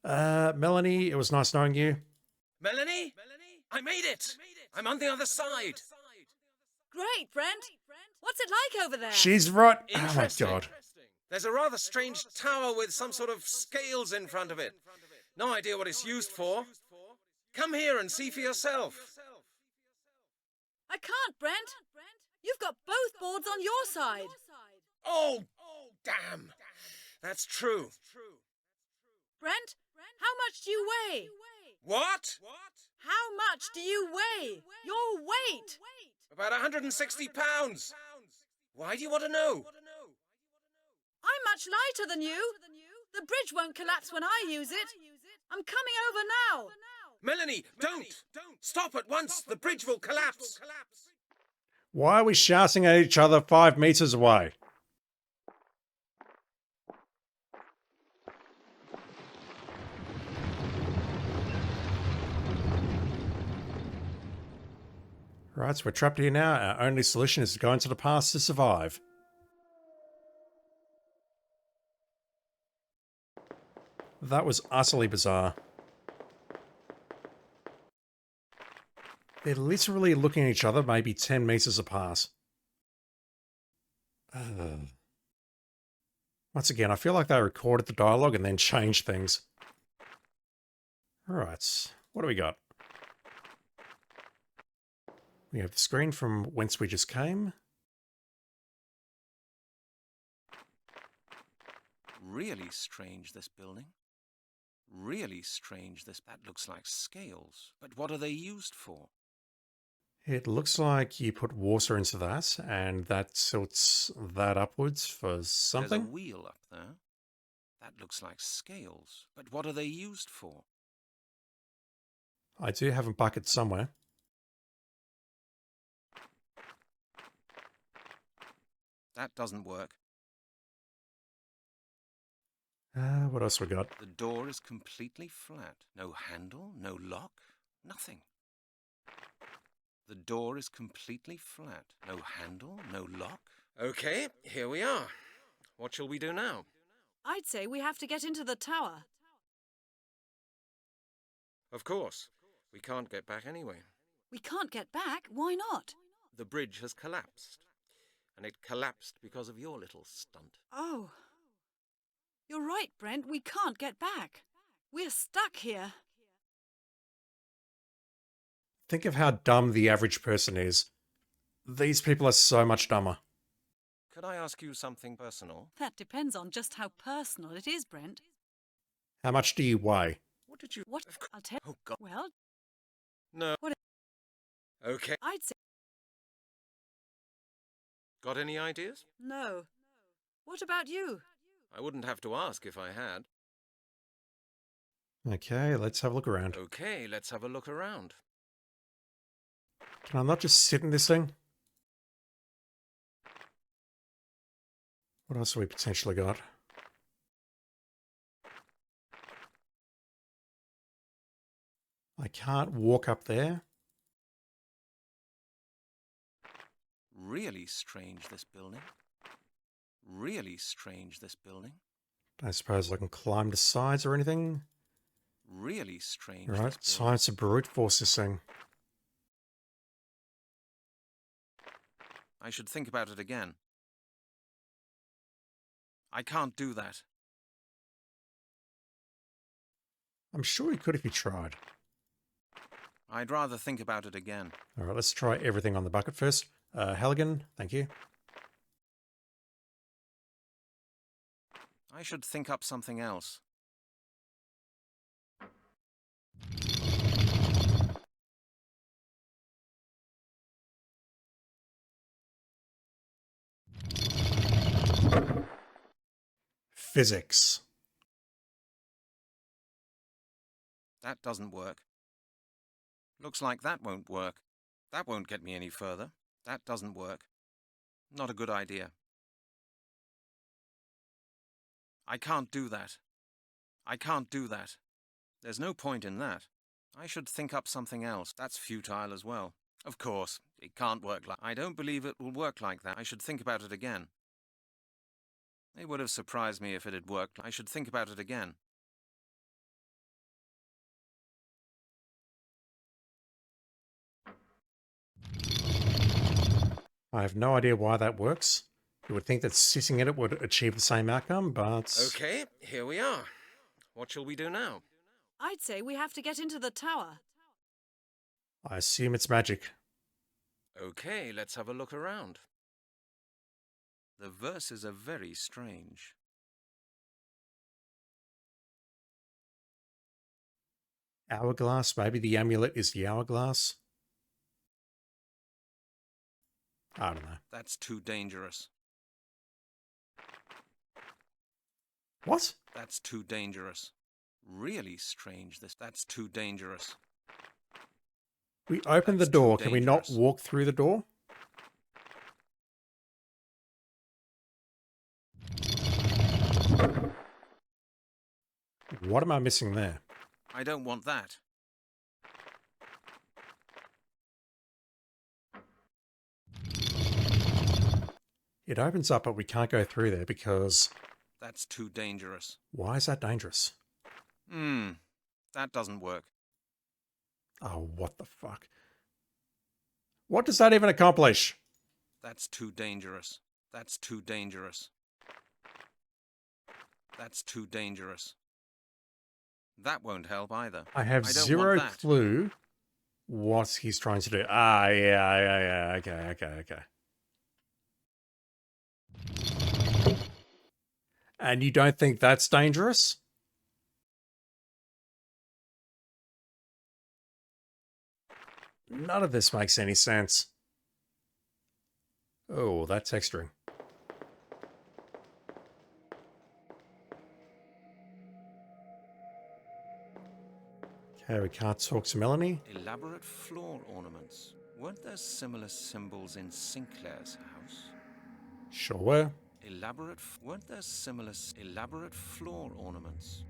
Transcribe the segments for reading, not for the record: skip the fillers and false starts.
Melanie, it was nice knowing you. Melanie? I made it! I'm on the other side. Great, Brent. What's it like over there? She's right. Oh my Interesting. god. There's a rather strange tower with some sort of scales in front of it. No idea what it's used for. Come here and see for yourself. I can't, Brent. You've got both boards on your side. Oh, damn. That's true. Brent, how much do you weigh? What? How much do you weigh? Your weight. About 160 pounds. Why do you want to know? I'm much lighter than you. The bridge won't collapse when I use it. I'm coming over now. Melanie, don't! Stop at once! The bridge will collapse! Why are we shouting at each other 5 meters away? Right, so we're trapped here now. Our only solution is to go into the past to survive. That was utterly bizarre. They're literally looking at each other maybe 10 meters apart. Once again, I feel like they recorded the dialogue and then changed things. Alright, what do we got? We have the screen from whence we just came. Really strange, this building. Really strange, this. That looks like scales. But what are they used for? It looks like you put water into that, and that tilts that upwards for something. There's a wheel up there. That looks like scales. But what are they used for? I do have a bucket somewhere. That doesn't work. What else we got? The door is completely flat. No handle, no lock, nothing. The door is completely flat. No handle, no lock. Okay, here we are. What shall we do now? I'd say we have to get into the tower. Of course. We can't get back anyway. We can't get back. Why not? The bridge has collapsed. And it collapsed because of your little stunt. Oh. You're right, Brent. We can't get back. We're stuck here. Think of how dumb the average person is. These people are so much dumber. Could I ask you something personal? That depends on just how personal it is, Brent. How much do you weigh? What did you... What? I'll tell. Oh, God. Well, No. What? Okay. I'd say Got any ideas? no. What about you? I wouldn't have to ask if I had. Okay, let's have a look around. Okay, let's have a look around. Can I not just sit in this thing? What else have we potentially got? I can't walk up there. Really strange, this building. Really strange, this building. Don't suppose I can climb the sides or anything. Really strange. Right, time to brute force this thing. I should think about it again. I can't do that. I'm sure you could if you tried. I'd rather think about it again. Alright, let's try everything on the bucket first. Halligan, thank you. I should think up something else. Physics. That doesn't work. Looks like that won't work. That won't get me any further. That doesn't work. Not a good idea. I can't do that. I can't do that. There's no point in that. I should think up something else. That's futile as well. Of course, it can't work like... I don't believe it will work like that. I should think about it again. It would have surprised me if it had worked. I should think about it again. I have no idea why that works. You would think that sitting in it would achieve the same outcome, but... Okay, here we are. What shall we do now? I'd say we have to get into the tower. I assume it's magic. Okay, let's have a look around. The verses are very strange. Hourglass, maybe the amulet is the hourglass? I don't know. That's too dangerous. What? That's too dangerous. Really strange, that's too dangerous. We opened the That's too door. Can we not dangerous. walk through the door? What am I missing there? I don't want that. It opens up, but we can't go through there because... That's too dangerous. Why is that dangerous? That doesn't work. Oh, what the fuck? What does that even accomplish? That's too dangerous. That's too dangerous. That's too dangerous. That won't help either. I have I don't zero want that. clue what he's trying to do. Ah, yeah, okay. And you don't think that's dangerous? None of this makes any sense. Oh, that texturing. Okay, we can't talk to Melanie. Elaborate floor ornaments. Weren't there similar symbols in Sinclair's house? Sure were. Weren't there similar elaborate floor ornaments?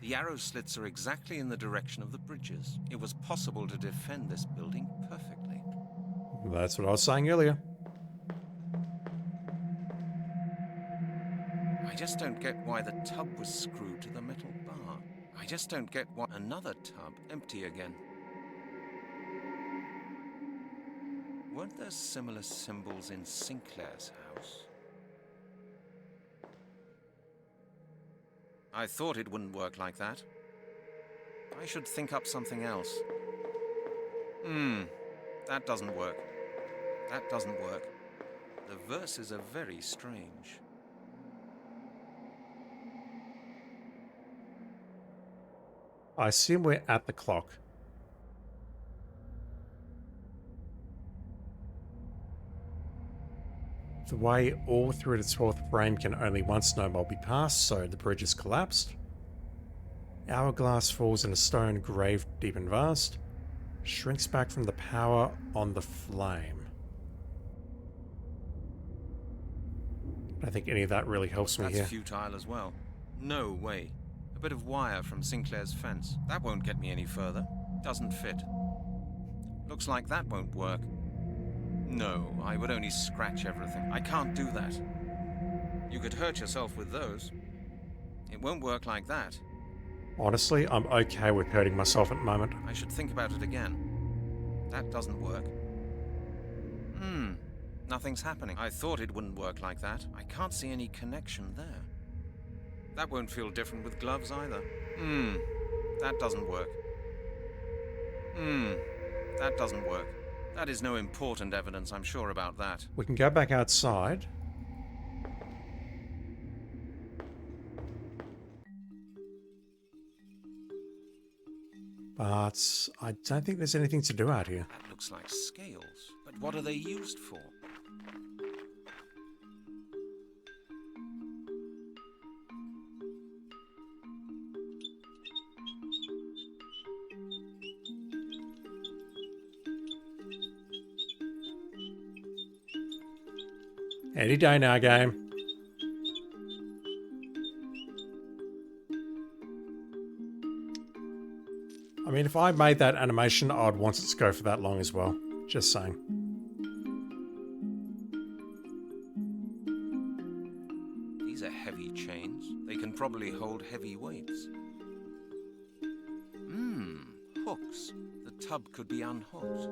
The arrow slits are exactly in the direction of the bridges. It was possible to defend this building perfectly. That's what I was saying earlier. I just don't get why the tub was screwed to the metal bar. I just don't get why another tub empty again. Weren't there similar symbols in Sinclair's house? I thought it wouldn't work like that. I should think up something else. That doesn't work. That doesn't work. The verses are very strange. I assume we're at the clock. The way all through its 12th frame can only one snowball be passed, so the bridge is collapsed. Hourglass falls in a stone grave deep and vast. Shrinks back from the power on the flame. I don't think any of that really helps me That's here. futile as well. No way. A bit of wire from Sinclair's fence. That won't get me any further. Doesn't fit. Looks like that won't work. No, I would only scratch everything. I can't do that. You could hurt yourself with those. It won't work like that. Honestly, I'm okay with hurting myself at the moment. I should think about it again. That doesn't work. Nothing's happening. I thought it wouldn't work like that. I can't see any connection there. That won't feel different with gloves either. That doesn't work. That doesn't work. That is no important evidence, I'm sure about that. We can go back outside. But I don't think there's anything to do out here. That looks like scales. But what are they used for? Any day now, game. I mean, if I made that animation, I'd want it to go for that long as well. Just saying. These are heavy chains. They can probably hold heavy weights. Hooks. The tub could be unhooked.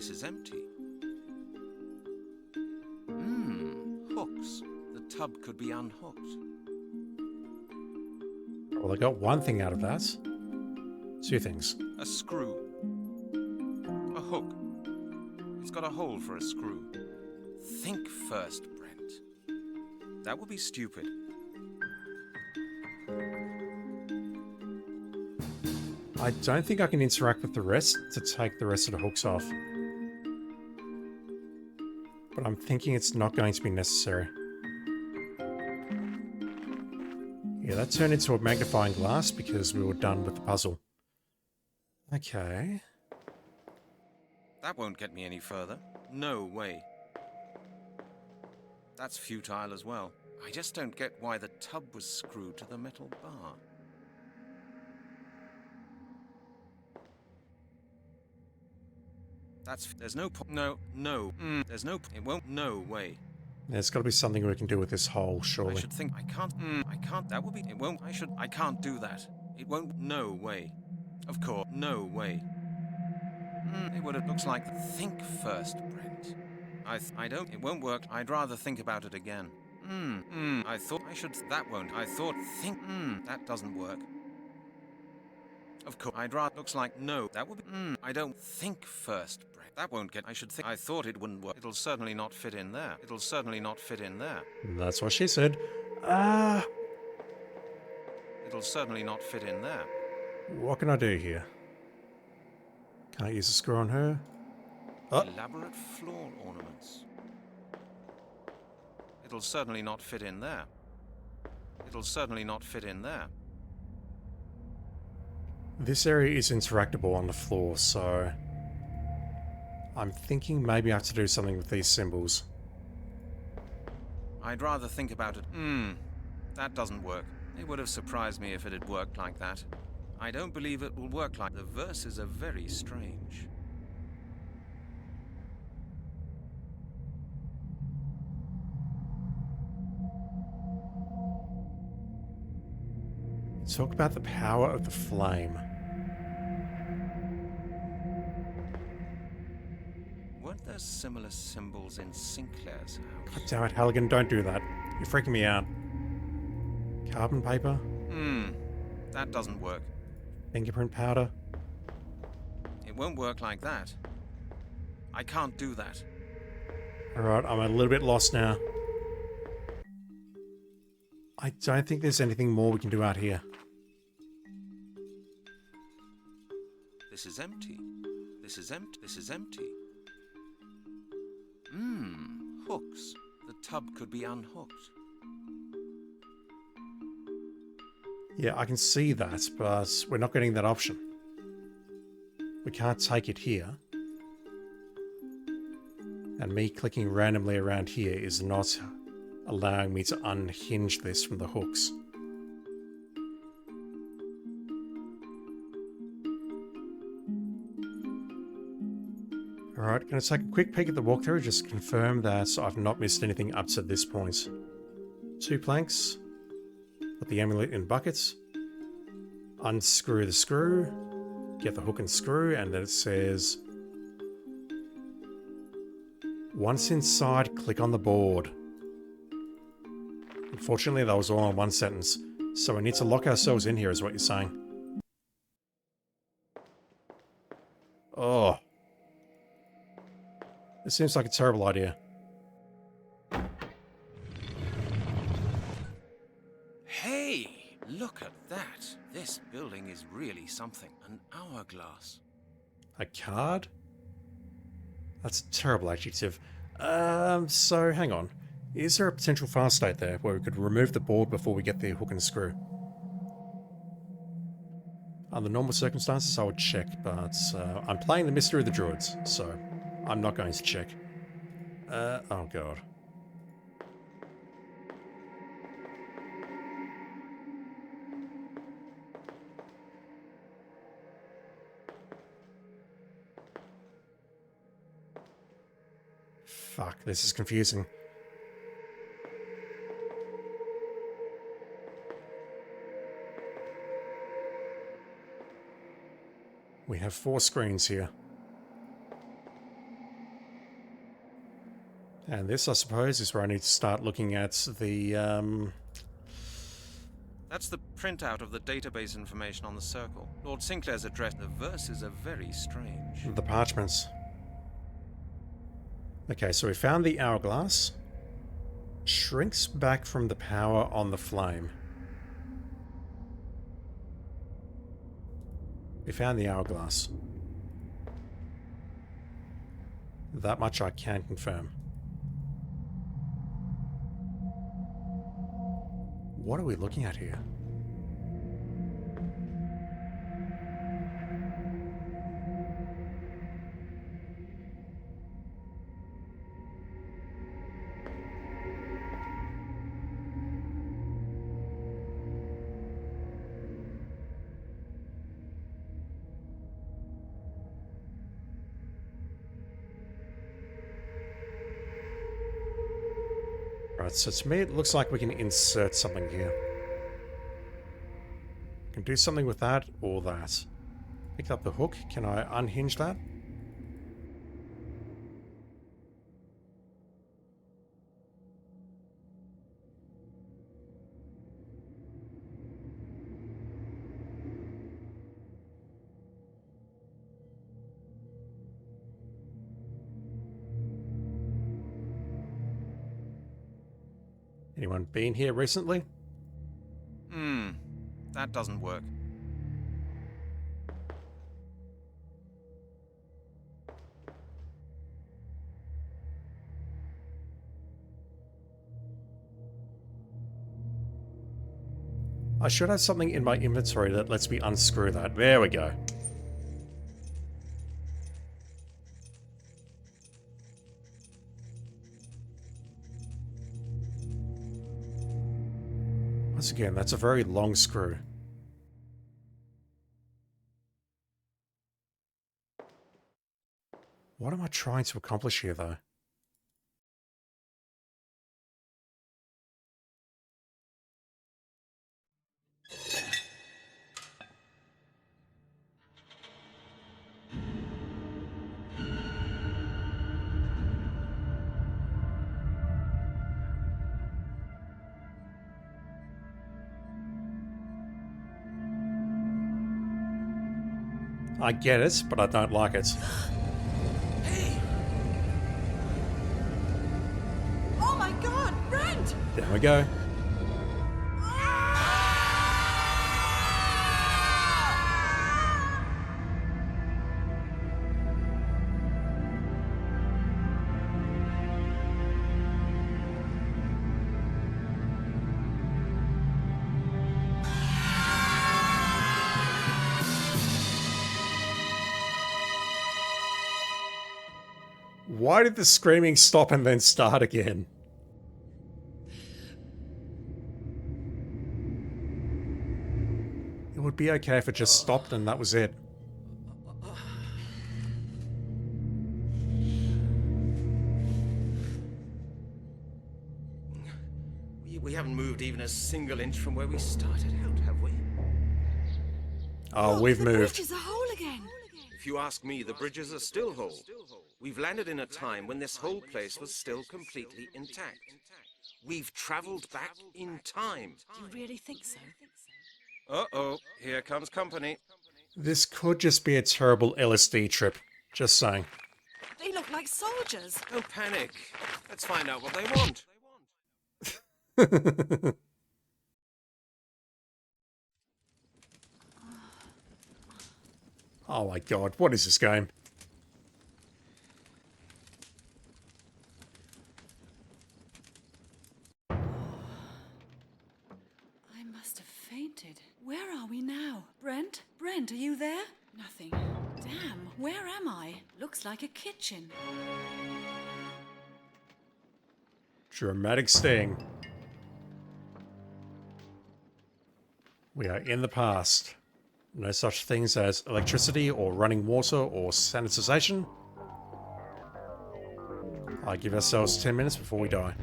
This is empty. Hooks. The tub could be unhooked. Well, I got one thing out of that. Two things. A screw. A hook. It's got a hole for a screw. Think first, Brent. That would be stupid. I don't think I can interact with the rest to take the rest of the hooks off. But I'm thinking it's not going to be necessary. Yeah, that turned into a magnifying glass because we were done with the puzzle. Okay. That won't get me any further. No way. That's futile as well. I just don't get why the tub was screwed to the metal bar. There's no point. There's no, it won't, no way. There's got to be something we can do with this hole, surely. I should think, I can't, that would be, it won't, I can't do that. It won't, no way. Of course, no way. It would have, looks like, think first, Brent. I don't, it won't work, I'd rather think about it again. I thought I should, that won't, I thought, think, that doesn't work. Of course, I'd rather, looks like, no, that would be, I don't, think first, Brent. That won't get, I should think, I thought it wouldn't work. It'll certainly not fit in there. It'll certainly not fit in there. That's what she said. It'll certainly not fit in there. What can I do here? Can't use a screw on her. Oh. Elaborate floor ornaments. It'll certainly not fit in there. It'll certainly not fit in there. This area is interactable on the floor, so I'm thinking maybe I have to do something with these symbols. I'd rather think about it. That doesn't work. It would have surprised me if it had worked like that. I don't believe it will work like the verses are very strange. Talk about the power of the flame. Weren't there similar symbols in Sinclair's house? God damn it, Halligan, don't do that. You're freaking me out. Carbon paper? That doesn't work. Fingerprint powder? It won't work like that. I can't do that. Alright, I'm a little bit lost now. I don't think there's anything more we can do out here. This is empty. This is empty. This is empty. Hooks. The tub could be unhooked. Yeah, I can see that, but we're not getting that option. We can't take it here. And me clicking randomly around here is not allowing me to unhinge this from the hooks. Alright, gonna take a quick peek at the walkthrough, just to confirm that I've not missed anything up to this point. 2 planks. Put the amulet in buckets. Unscrew the screw. Get the hook and screw, and then it says, once inside, click on the board. Unfortunately, that was all in one sentence, so we need to lock ourselves in here, is what you're saying. Oh. This seems like a terrible idea. Hey, look at that. This building is really something. An hourglass. A card? That's a terrible adjective. So hang on. Is there a potential fast state there where we could remove the board before we get the hook and screw? Under normal circumstances, I would check, but I'm playing the Mystery of the Druids, so I'm not going to check. Oh god. Fuck, this is confusing. We have 4 screens here. And this, I suppose, is where I need to start looking at the, That's the printout of the database information on the circle. Lord Sinclair's address. The verses are very strange. the parchments. Okay, so we found the hourglass. Shrinks back from the power on the flame. We found the hourglass. That much I can confirm. What are we looking at here? Right, so to me it looks like we can insert something here. Can do something with that or that. Pick up the hook. Can I unhinge that? Anyone been here recently? That doesn't work. I should have something in my inventory that lets me unscrew that. There we go. Once again, that's a very long screw. What am I trying to accomplish here, though? I get it, but I don't like it. Hey! Oh my god, Brent! There we go. Why did the screaming stop and then start again? It would be okay if it just stopped and that was it. We haven't moved even a single inch from where we started out, have we? Oh, Look, we've the moved. bridge is a hole again. If you ask me, the bridges are still whole. We've landed in a time when this whole place was still completely intact. We've traveled back in time. Do you really think so? Uh-oh, here comes company. This could just be a terrible LSD trip. Just saying. They look like soldiers. Don't panic. Let's find out what they want. Oh my god, what is this game? I must have fainted. Where are we now? Brent? Brent, are you there? Nothing. Damn, where am I? Looks like a kitchen. Dramatic sting. We are in the past. No such things as electricity or running water or sanitization. I give ourselves 10 minutes before we die.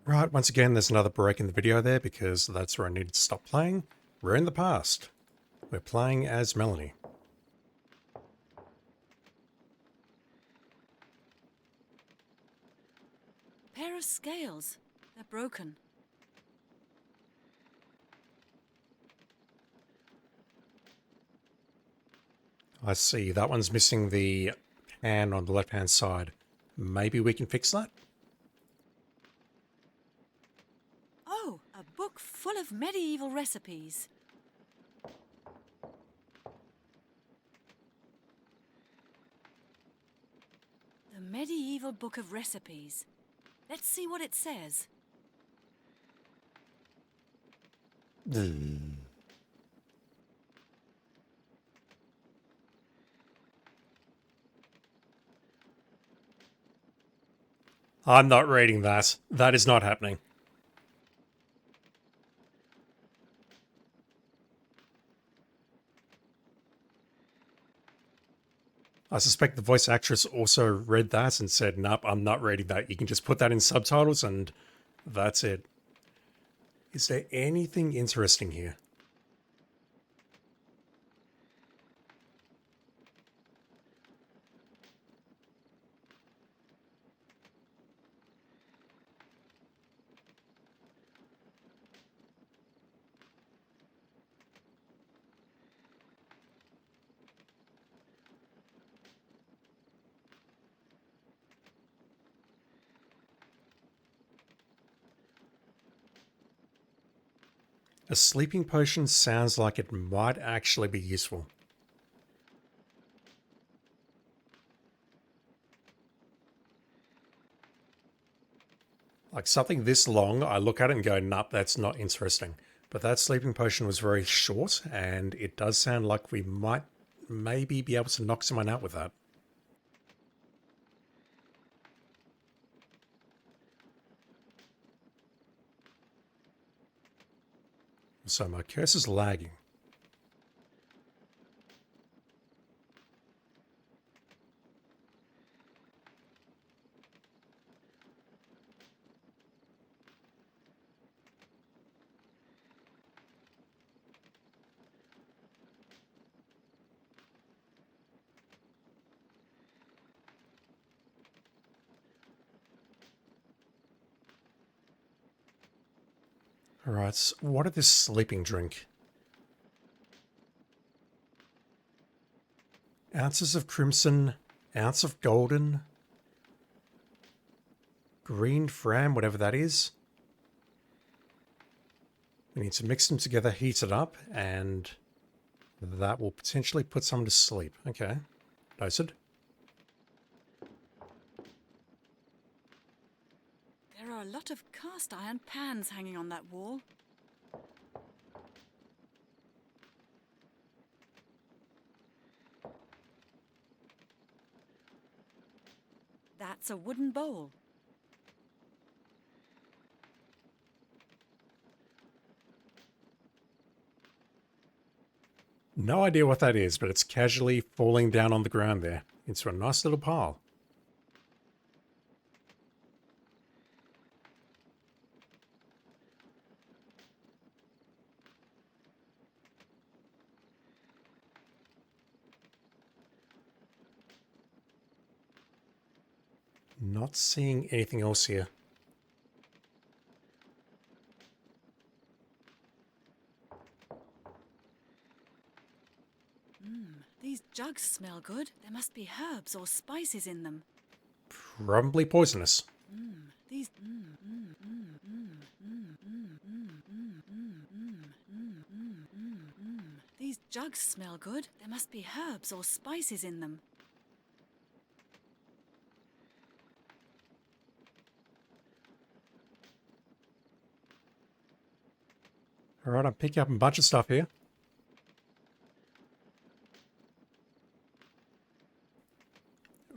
Right, once again, there's another break in the video there because that's where I needed to stop playing. We're in the past. We're playing as Melanie. pair of scales. They're broken. I see. That one's missing the pan on the left-hand side. Maybe we can fix that? Oh, a book full of medieval recipes. The medieval book of recipes. Let's see what it says. I'm not reading that. That is not happening. I suspect the voice actress also read that and said, nope, I'm not reading that. You can just put that in subtitles and that's it. Is there anything interesting here? A sleeping potion sounds like it might actually be useful. Like something this long, I look at it and go, nope, that's not interesting. But that sleeping potion was very short, and it does sound like we might maybe be able to knock someone out with that. So my cursor's lagging. Alright, so what is this sleeping drink? Ounces of crimson, ounce of golden, green fram, whatever that is. We need to mix them together, heat it up, and that will potentially put someone to sleep. Okay, noted. There are a lot of cast iron pans hanging on that wall. That's a wooden bowl. No idea what that is, but it's casually falling down on the ground there into a nice little pile. Not seeing anything else here. These jugs smell good. There must be herbs or spices in them. Probably poisonous. These These jugs smell good. There must be herbs or spices in them. Alright, I'm picking up a bunch of stuff here.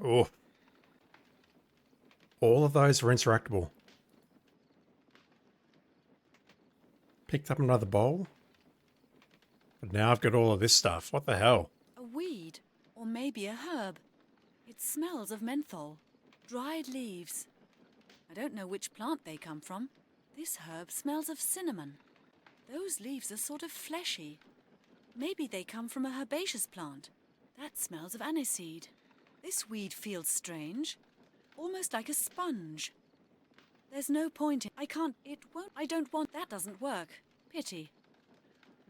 Oh. All of those are interactable. Picked up another bowl. But now I've got all of this stuff. What the hell? A weed, or maybe a herb. It smells of menthol. Dried leaves. I don't know which plant they come from. This herb smells of cinnamon. Those leaves are sort of fleshy. Maybe they come from a herbaceous plant. That smells of aniseed. This weed feels strange. Almost like a sponge. There's no point in... I can't... It won't... I don't want... That doesn't work. Pity.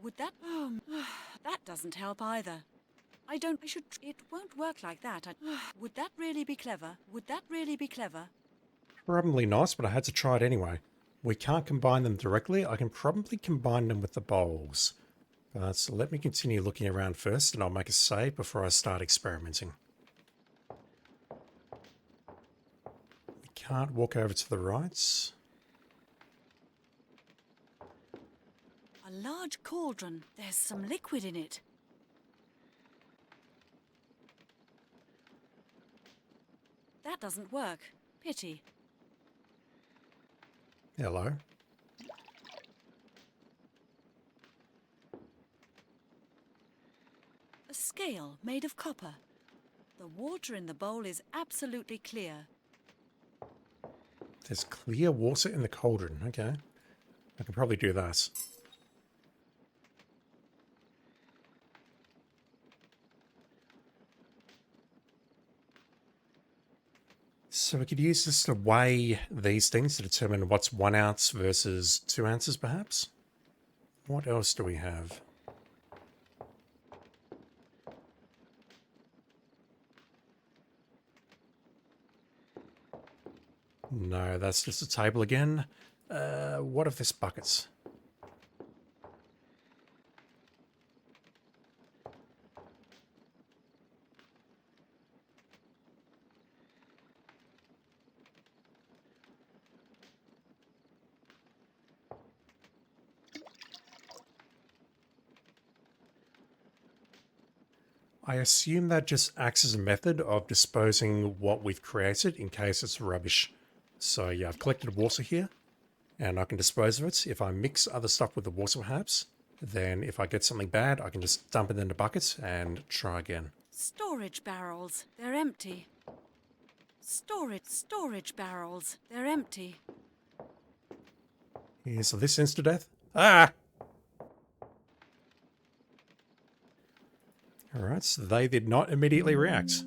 Would that... Oh, that doesn't help either. I don't... I should... It won't work like that. Would that really be clever? Would that really be clever? Probably not, but I had to try it anyway. We can't combine them directly. I can probably combine them with the bowls. But let me continue looking around first, and I'll make a save before I start experimenting. We can't walk over to the right. A large cauldron. There's some liquid in it. That doesn't work. Pity. Hello. A scale made of copper. The water in the bowl is absolutely clear. There's clear water in the cauldron. Okay. I can probably do that. So we could use this to weigh these things to determine what's 1 ounce versus 2 ounces, perhaps? What else do we have? No, that's just a table again. What if this buckets? I assume that just acts as a method of disposing what we've created in case it's rubbish. So yeah, I've collected water here, and I can dispose of it. If I mix other stuff with the water perhaps, then if I get something bad, I can just dump it in the bucket and try again. Storage barrels. They're empty. Storage barrels. They're empty. Here's this insta-death. Ah! Alright, so they did not immediately react.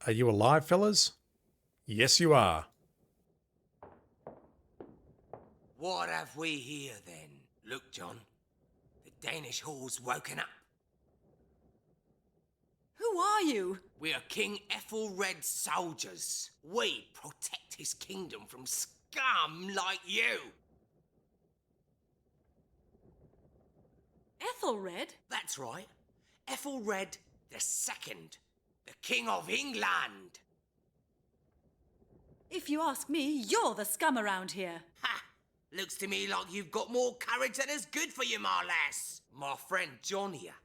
Are you alive, fellas? Yes, you are. What have we here, then? Look, John. The Danish hall's woken up. Who are you? We are King Ethelred's soldiers. We protect his kingdom from scum like you. Ethelred? That's right. Ethelred the Second, the King of England. If you ask me, you're the scum around here. Ha! Looks to me like you've got more courage than is good for you, my lass. My friend John here.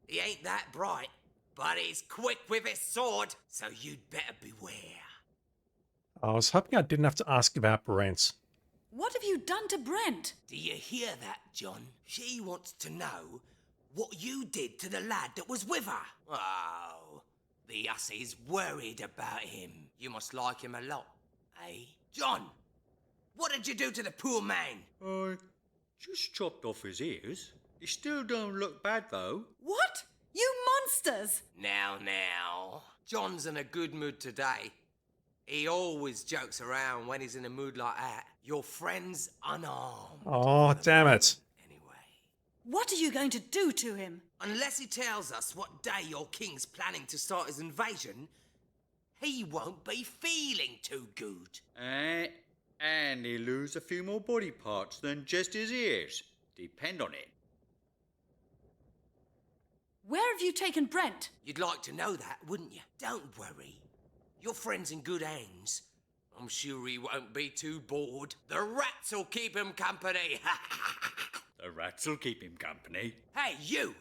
He ain't that bright, but he's quick with his sword, so you'd better beware. I was hoping I didn't have to ask about Brent. What have you done to Brent? Do you hear that, John? She wants to know what you did to the lad that was with her. Oh, the hussie's worried about him. You must like him a lot, eh? John, what did you do to the poor man? I just chopped off his ears. He still don't look bad, though. What? You monsters! Now. John's in a good mood today. He always jokes around when he's in a mood like that. Your friend's unarmed. Oh, damn it. Anyway. What are you going to do to him? Unless he tells us what day your king's planning to start his invasion, he won't be feeling too good. And he'll lose a few more body parts than just his ears. Depend on it. Where have you taken Brent? You'd like to know that, wouldn't you? Don't worry. Your friend's in good hands. I'm sure he won't be too bored. The rats will keep him company. The rats will keep him company. Hey, you!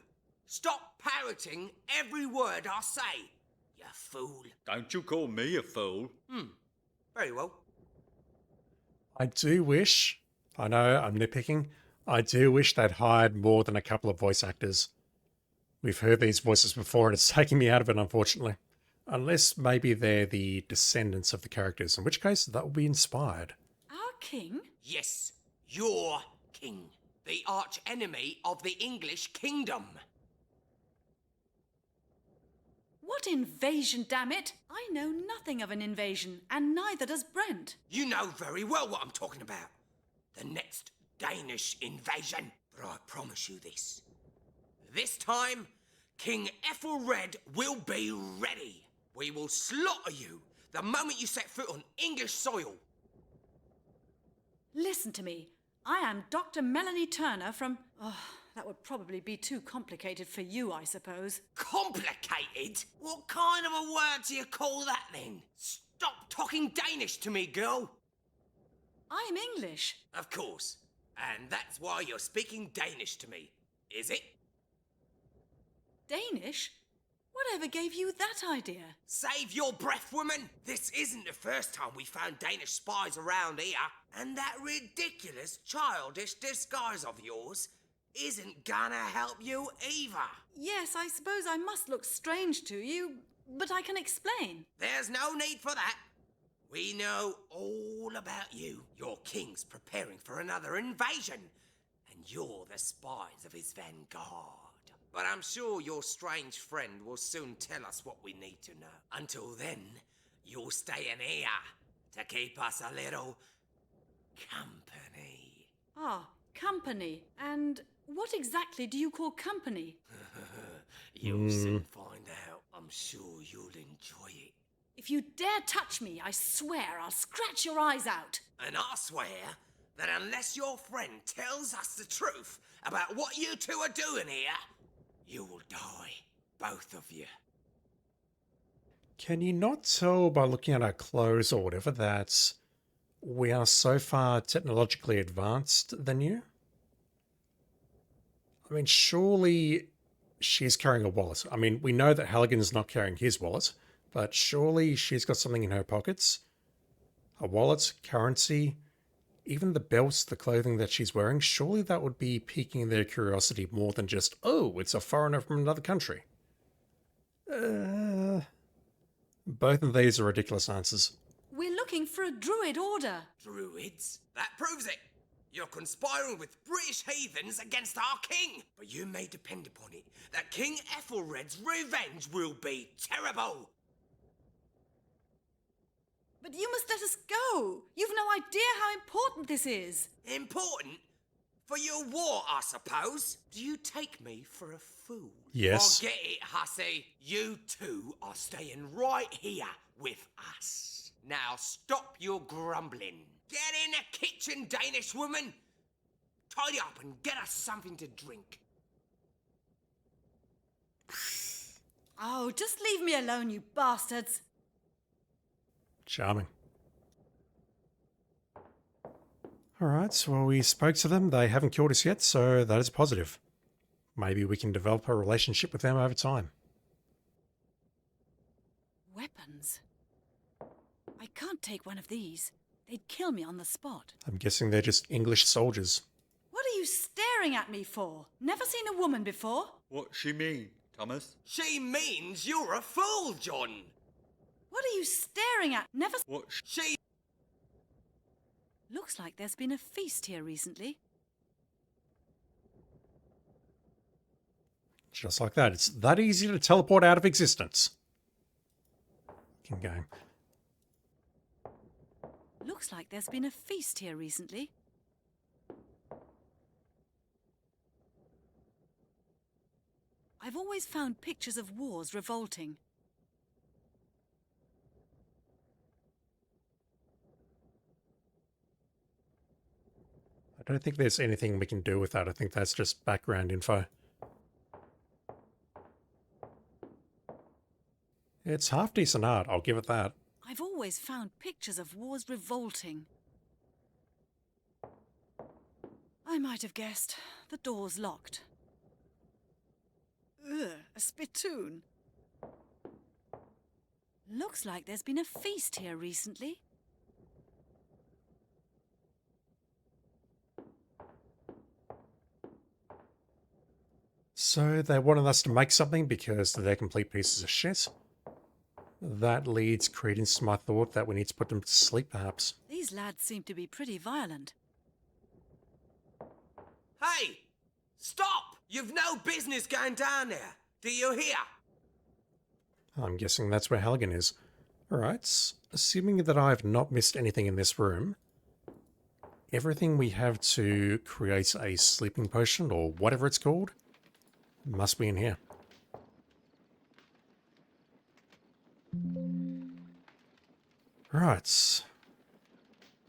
Stop parroting every word I say, you fool. Don't you call me a fool. Very well. I do wish, I know I'm nitpicking, I do wish they'd hired more than a couple of voice actors. We've heard these voices before and it's taking me out of it, unfortunately. Unless maybe they're the descendants of the characters, in which case that will be inspired. Our king? Yes, your king. The arch enemy of the English kingdom. What invasion, damn it? I know nothing of an invasion, and neither does Brent. You know very well what I'm talking about. The next Danish invasion. But I promise you this. This time, King Ethelred will be ready. We will slaughter you the moment you set foot on English soil. Listen to me. I am Dr. Melanie Turner from... Oh, that would probably be too complicated for you, I suppose. Complicated? What kind of a word do you call that then? Stop talking Danish to me, girl. I'm English. Of course. And that's why you're speaking Danish to me, is it? Danish? Whatever gave you that idea? Save your breath, woman! This isn't the first time we found Danish spies around here. And that ridiculous, childish disguise of yours isn't gonna help you either. Yes, I suppose I must look strange to you, but I can explain. There's no need for that. We know all about you. Your king's preparing for another invasion, and you're the spies of his vanguard. But I'm sure your strange friend will soon tell us what we need to know. Until then, you'll stay in here to keep us a little company. Ah, company. And what exactly do you call company? You'll soon find out. I'm sure you'll enjoy it. If you dare touch me, I swear I'll scratch your eyes out. And I swear that unless your friend tells us the truth about what you two are doing here, you will die, both of you. Can you not tell by looking at our clothes or whatever that we are so far technologically advanced than you? I mean, surely she's carrying a wallet. I mean, we know that Halligan's not carrying his wallet, but surely she's got something in her pockets. A wallet, currency, even the belts, the clothing that she's wearing, surely that would be piquing their curiosity more than just, oh, it's a foreigner from another country. Both of these are ridiculous answers. We're looking for a Druid order. Druids? That proves it. You're conspiring with British heathens against our king. But you may depend upon it that King Ethelred's revenge will be terrible. But you must let us go. You've no idea how important this is. Important? For your war, I suppose. Do you take me for a fool? Yes. Forget it, hussy. You two are staying right here with us. Now stop your grumbling. Get in the kitchen, Danish woman. Tidy up and get us something to drink. Oh, just leave me alone, you bastards. Charming. Alright, so we spoke to them. They haven't killed us yet, so that is positive. Maybe we can develop a relationship with them over time. Weapons? I can't take one of these. They'd kill me on the spot. I'm guessing they're just English soldiers. What are you staring at me for? Never seen a woman before? What she mean, Thomas? She means you're a fool, John. What are you staring at? Never... What She... Looks like there's been a feast here recently. Just like that. It's that easy to teleport out of existence. Keep going. Looks like there's been a feast here recently. I've always found pictures of wars revolting. I don't think there's anything we can do with that. I think that's just background info. It's half decent art, I'll give it that. I've always found pictures of wars revolting. I might have guessed. The door's locked. Ugh, a spittoon. Looks like there's been a feast here recently. So they wanted us to make something because they're complete pieces of shit. That leads credence to my thought that we need to put them to sleep, perhaps. These lads seem to be pretty violent. Hey! Stop! You've no business going down there. Do you hear? I'm guessing that's where Helgen is. Alright, assuming that I've not missed anything in this room, everything we have to create a sleeping potion, or whatever it's called, must be in here. Right.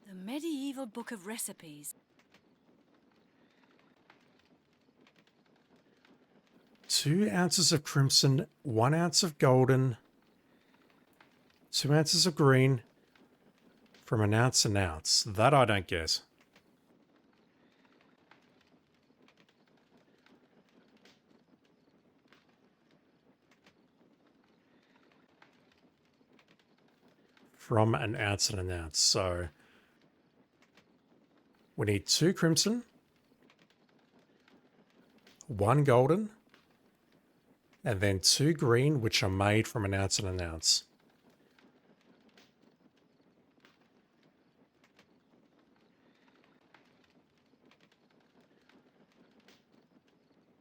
The medieval book of recipes. 2 ounces of crimson, 1 ounce of golden, 2 ounces of green, from an ounce. That I don't get. From an ounce. So we need 2 crimson, 1 golden, and then 2 green, which are made from an ounce.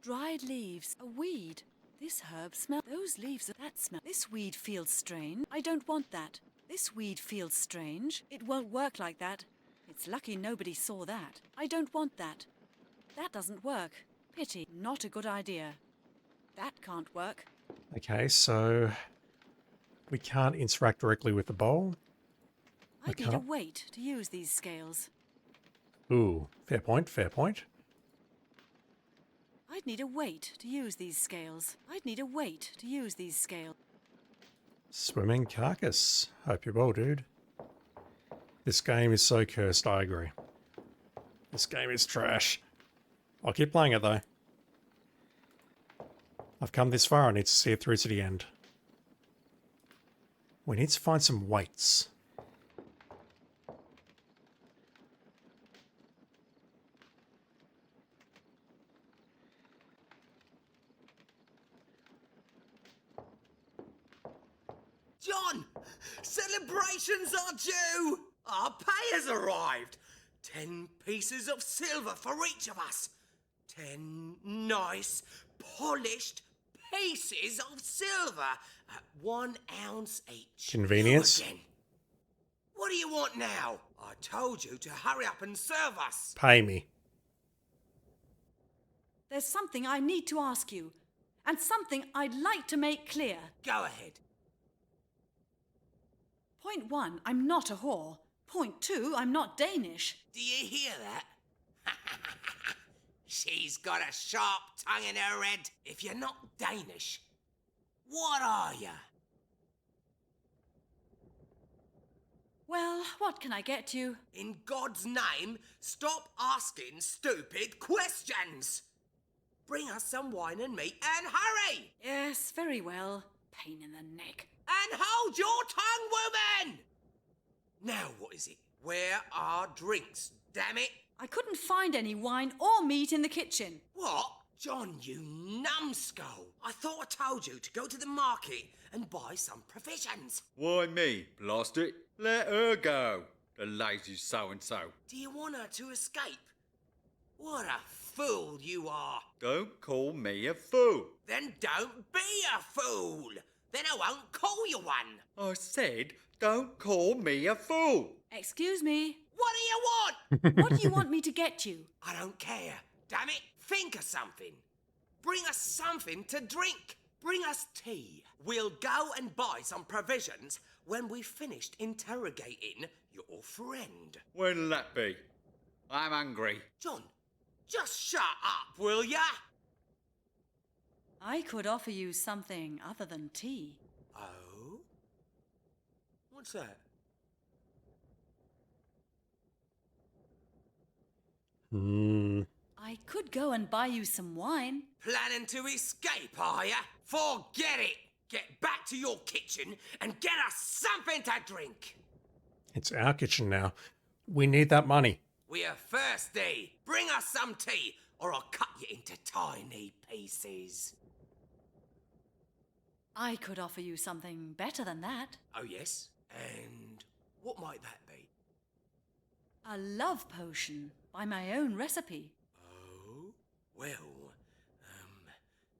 Dried leaves. A weed. This herb smells. Those leaves. That smell. This weed feels strange. I don't want that. This weed feels strange. It won't work like that. It's lucky nobody saw that. I don't want that. That doesn't work. Pity. Not a good idea. That can't work. Okay, so we can't interact directly with the bowl. I need a weight to use these scales. Ooh, fair point, fair point. I'd need a weight to use these scales. I'd need a weight to use these scales. Swimming carcass. Hope you're well, dude. This game is so cursed, I agree. This game is trash. I'll keep playing it, though. I've come this far, I need to see it through to the end. We need to find some weights. John! Celebrations are due! Our pay has arrived! 10 pieces of silver for each of us! 10 nice, polished pieces of silver at 1 ounce each. Convenience. You again. What do you want now? I told you to hurry up and serve us. Pay me. There's something I need to ask you, and something I'd like to make clear. Go ahead. Point 1, I'm not a whore. Point 2, I'm not Danish. Do you hear that? She's got a sharp tongue in her head. If you're not Danish, what are you? Well, what can I get you? In God's name, stop asking stupid questions. Bring us some wine and meat and hurry! Yes, very well. Pain in the neck. And hold your tongue, woman! Now what is it? Where are drinks, damn it? I couldn't find any wine or meat in the kitchen. What? John, you numbskull. I thought I told you to go to the market and buy some provisions. Why me, blast it? Let her go, the lazy so-and-so. Do you want her to escape? What a fool you are. Don't call me a fool. Then don't be a fool. Then I won't call you one. I said, don't call me a fool. Excuse me. What do you want? What do you want me to get you? I don't care. Damn it. Think of something. Bring us something to drink. Bring us tea. We'll go and buy some provisions when we've finished interrogating your friend. When'll that be? I'm hungry. John, just shut up, will ya? I could offer you something other than tea. Oh? What's that? I could go and buy you some wine. Planning to escape, are ya? Forget it! Get back to your kitchen and get us something to drink! It's our kitchen now. We need that money. We're thirsty. Bring us some tea, or I'll cut you into tiny pieces. I could offer you something better than that. Oh, yes? And what might that be? A love potion by my own recipe. Oh? Well,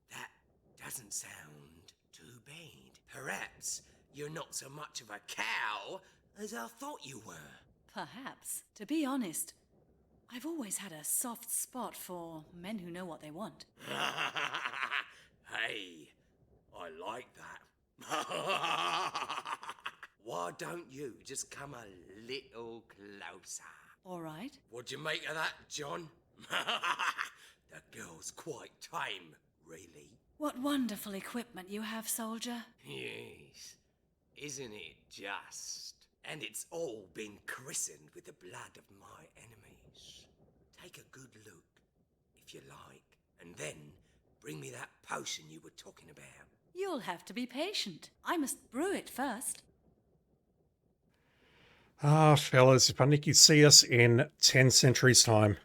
that doesn't sound Too bad. Perhaps you're not so much of a cow as I thought you were. Perhaps. To be honest, I've always had a soft spot for men who know what they want. Hey, I like that. Why don't you just come a little closer? All right. What'd you make of that, John? The girl's quite tame, really. What wonderful equipment you have, soldier. Yes, isn't it just? And it's all been christened with the blood of my enemies. Take a good look, if you like, and then bring me that potion you were talking about. You'll have to be patient. I must brew it first. Ah, fellas, if only you could see us in 10 centuries' time.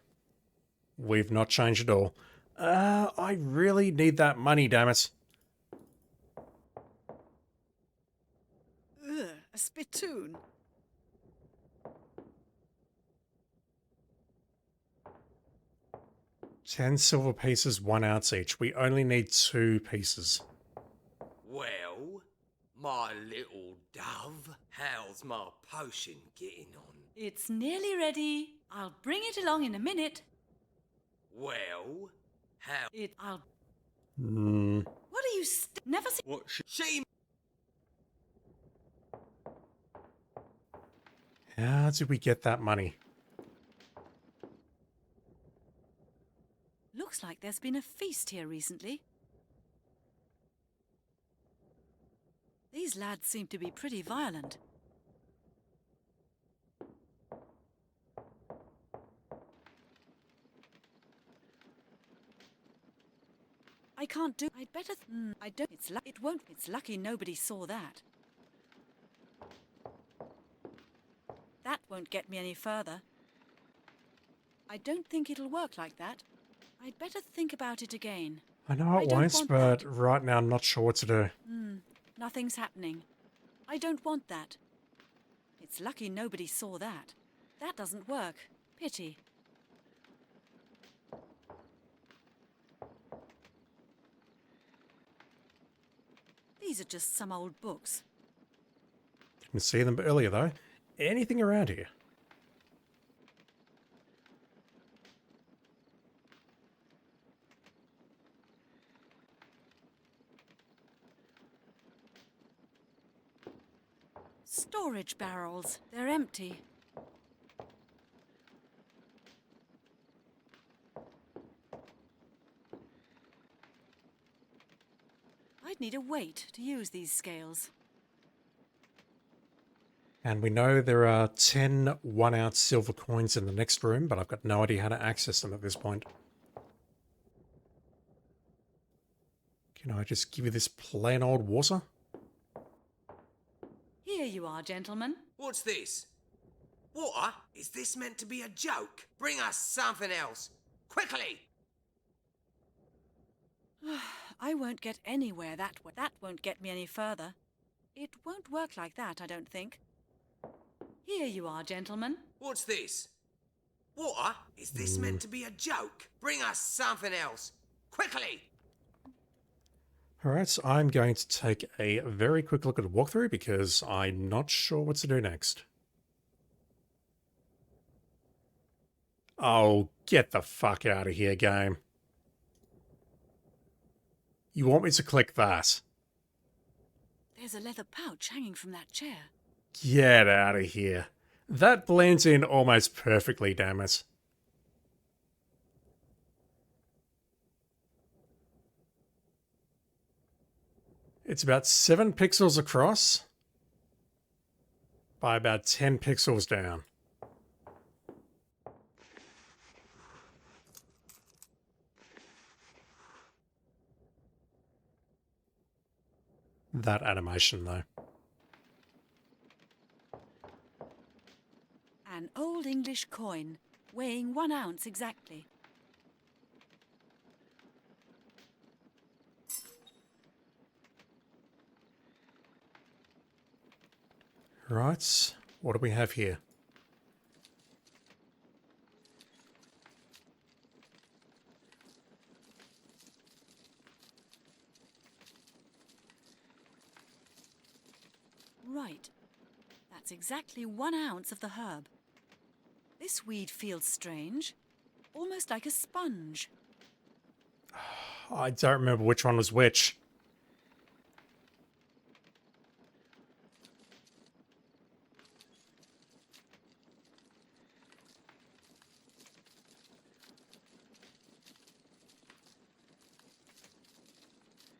We've not changed at all. I really need that money, damn it. Ugh, a spittoon. $10 silver pieces, 1 ounce each. We only need 2 pieces. Well, my little dove, how's my potion getting on? It's nearly ready. I'll bring it along in a minute. Well, how? What are you never seen? What should She. How did we get that money? Looks like there's been a feast here recently. These lads seem to be pretty violent. I can't do. I'd better. I don't. It won't. It's lucky nobody saw that. That won't get me any further. I don't think it'll work like that. I'd better think about it again. I know it don't won't, want but that. right now I'm not sure what to do. Nothing's happening. I don't want that. It's lucky nobody saw that. That doesn't work. Pity. These are just some old books. Didn't see them earlier though. Anything around here? Storage barrels. They're empty. I'd need a weight to use these scales. And we know there are 10 1-ounce silver coins in the next room, but I've got no idea how to access them at this point. Can I just give you this plain old water? Here you are, gentlemen. What's this? Water? Is this meant to be a joke? Bring us something else. Quickly! I won't get anywhere that way. That won't get me any further. It won't work like that, I don't think. Here you are, gentlemen. What's this? Water? Is this meant to be a joke? Bring us something else. Quickly! Alright, so I'm going to take a very quick look at the walkthrough because I'm not sure what to do next. Oh, get the fuck out of here, game. You want me to click that? There's a leather pouch hanging from that chair. Get out of here. That blends in almost perfectly, damn it. It's about 7 pixels across by about 10 pixels down. That animation, though. An old English coin, weighing 1 ounce exactly. Right, what do we have here? Right. That's exactly 1 ounce of the herb. This weed feels strange, almost like a sponge. I don't remember which one was which.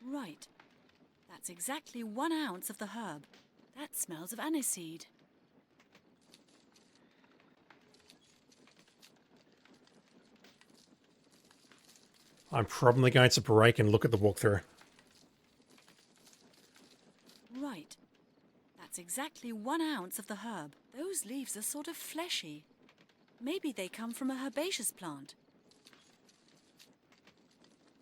Right. That's exactly 1 ounce of the herb. That smells of aniseed. I'm probably going to break and look at the walkthrough. Right. That's exactly 1 ounce of the herb. Those leaves are sort of fleshy. Maybe they come from a herbaceous plant.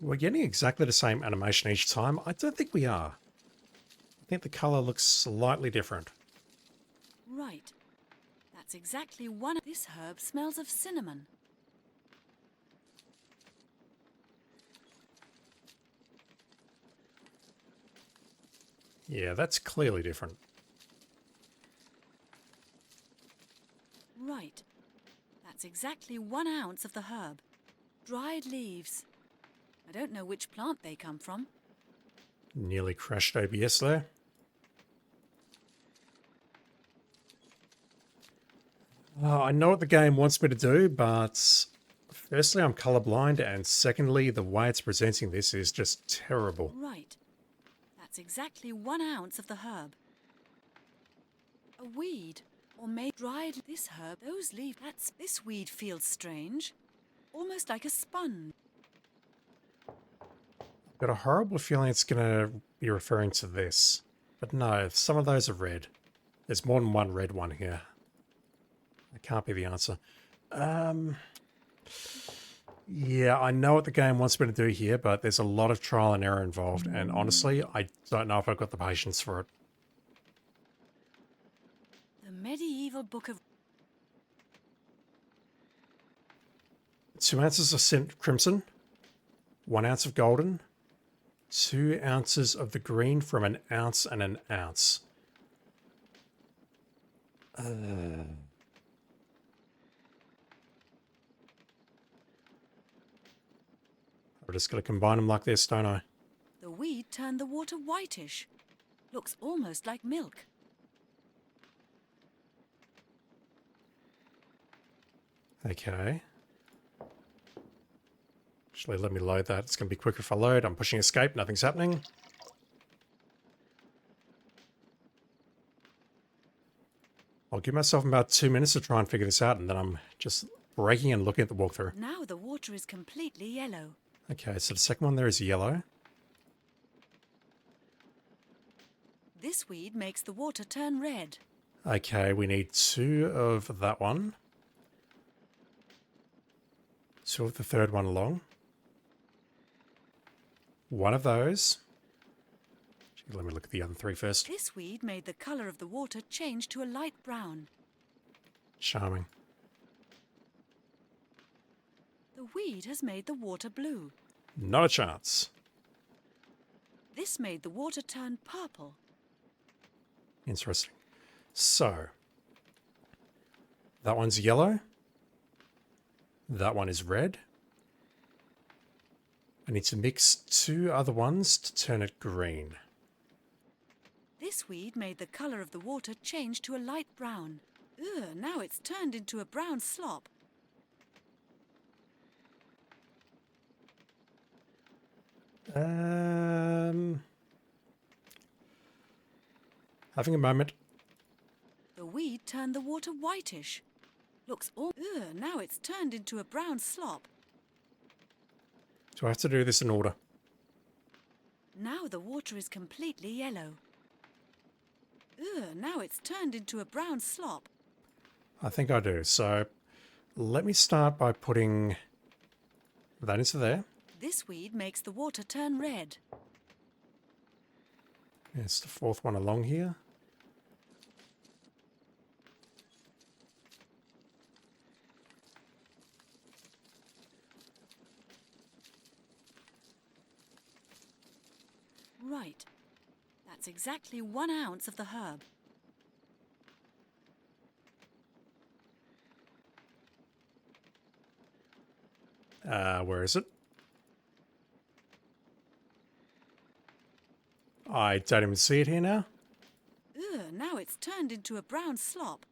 We're getting exactly the same animation each time. I don't think we are. I think the color looks slightly different. Right. That's exactly 1. This herb smells of cinnamon. Yeah, that's clearly different. Right. That's exactly 1 ounce of the herb. Dried leaves. I don't know which plant they come from. Nearly crashed OBS there. I know what the game wants me to do, but firstly, I'm colorblind, and secondly, the way it's presenting this is just terrible. Right. That's exactly 1 ounce of the herb. A weed, or maybe dried this herb. Those leaves. This weed feels strange, almost like a sponge. Got a horrible feeling it's going to be referring to this. But no, some of those are red. There's more than one red one here. That can't be the answer. Yeah, I know what the game wants me to do here, but there's a lot of trial and error involved, and honestly, I don't know if I've got the patience for it. The medieval book of 2 ounces of crimson, 1 ounce of golden, 2 ounces of the green from an ounce and an ounce. We're just going to combine them like this, don't I? the weed turned the water whitish. Looks almost like milk. Okay. Actually, let me load that. It's going to be quicker if I load. I'm pushing escape. Nothing's happening. I'll give myself about 2 minutes to try and figure this out, and then I'm just breaking and looking at the walkthrough. Now the water is completely yellow. Okay, so the second one there is yellow. This weed makes the water turn red. Okay, we need 2 of that one. 2 of the third one along. 1 of those. Actually, let me look at the other 3 first. This weed made the colour of the water change to a light brown. Charming. The weed has made the water blue. Not a chance. This made the water turn purple. Interesting. So, that one's yellow. That one is red. I need to mix 2 other ones to turn it green. This weed made the colour of the water change to a light brown. Ugh, now it's turned into a brown slop. Having a moment. The weed turned the water whitish. Looks all... Ugh, now it's turned into a brown slop. Do I have to do this in order? Now the water is completely yellow. Ugh, now it's turned into a brown slop. I think I do. So, let me start by putting that into there. This weed makes the water turn red. It's the 4th one along here. Right. That's exactly 1 ounce of the herb. Where is it? I don't even see it here now. Ugh, now it's turned into a brown slop.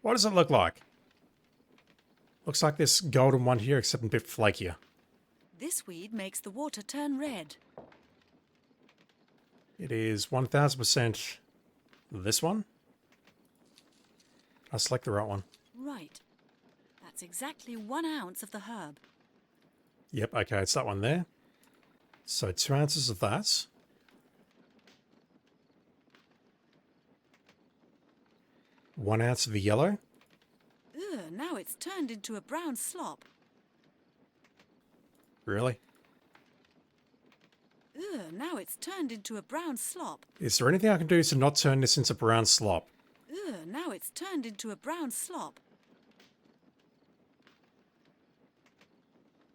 What does it look like? Looks like this golden one here, except a bit flakier. This weed makes the water turn red. It is 1000% this one. I select the right one. Right. That's exactly 1 ounce of the herb. Yep, okay, it's that one there. So 2 ounces of that. One ounce of the yellow. Ugh, now it's turned into a brown slop. Really? Ugh, now it's turned into a brown slop. Is there anything I can do to not turn this into brown slop? Ugh, now it's turned into a brown slop.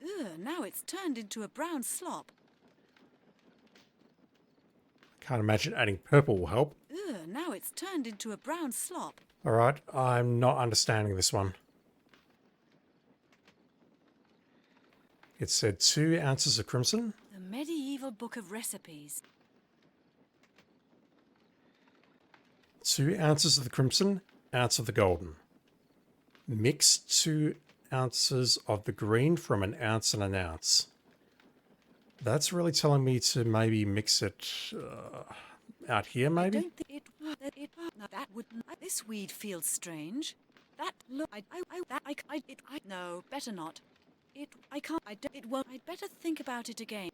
Ugh, now it's turned into a brown slop. Can't imagine adding purple will help. Ugh, now it's turned into a brown slop. Alright, I'm not understanding this one. It said 2 ounces of crimson. The medieval book of recipes. 2 ounces of the crimson, ounce of the golden. Mix 2 ounces of the green from an ounce and an ounce. That's really telling me to maybe mix it out here, maybe? I don't think that would. This weed feels strange. That look. No, better not. I can't. It won't. I'd better think about it again.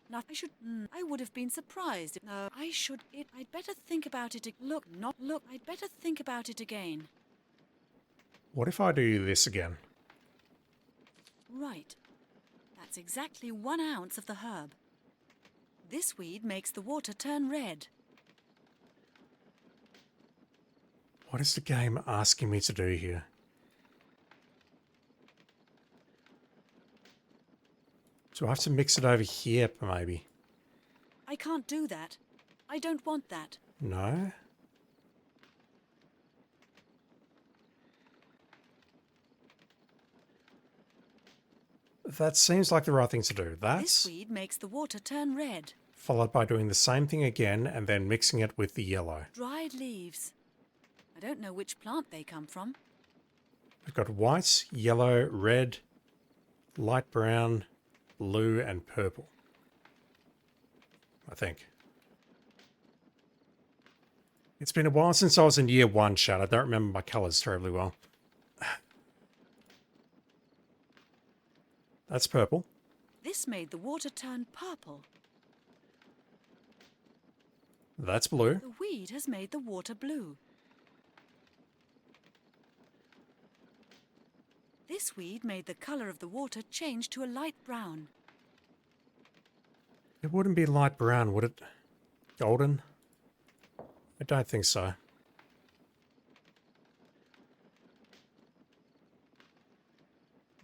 Not. I should. I would have been surprised. No, I should. I'd better think about it. Look. I'd better think about it again. What if I do this again? Right. That's exactly 1 ounce of the herb. This weed makes the water turn red. What is the game asking me to do here? Do I have to mix it over here, maybe? I can't do that. I don't want that. No? That seems like the right thing to do. This That's weed makes the water turn red. followed by doing the same thing again and then mixing it with the yellow. Dried leaves. I don't know which plant they come from. We've got white, yellow, red, light brown, blue, and purple. I think. It's been a while since I was in year 1, Chad. I don't remember my colours terribly well. That's purple. This made the water turn purple. That's blue. The weed has made the water blue. This weed made the colour of the water change to a light brown. It wouldn't be light brown, would it? Golden? I don't think so.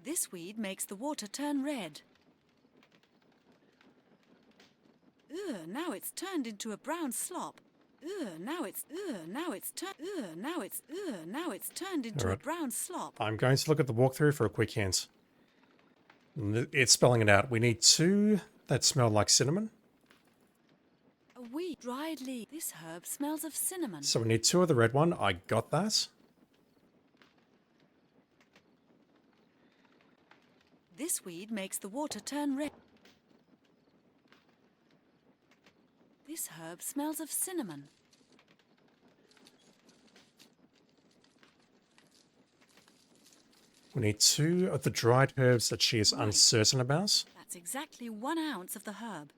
This weed makes the water turn red. Ugh, now it's turned into a brown slop. Now it's turned into a brown slop. I'm going to look at the walkthrough for a quick hint. It's spelling it out. We need 2 that smell like cinnamon. A weed, dried leaf. This herb smells of cinnamon. So we need 2 of the red one. I got that. This weed makes the water turn red. This herb smells of cinnamon. We need 2 of the dried herbs that she is uncertain about. That's exactly 1 ounce of the herb.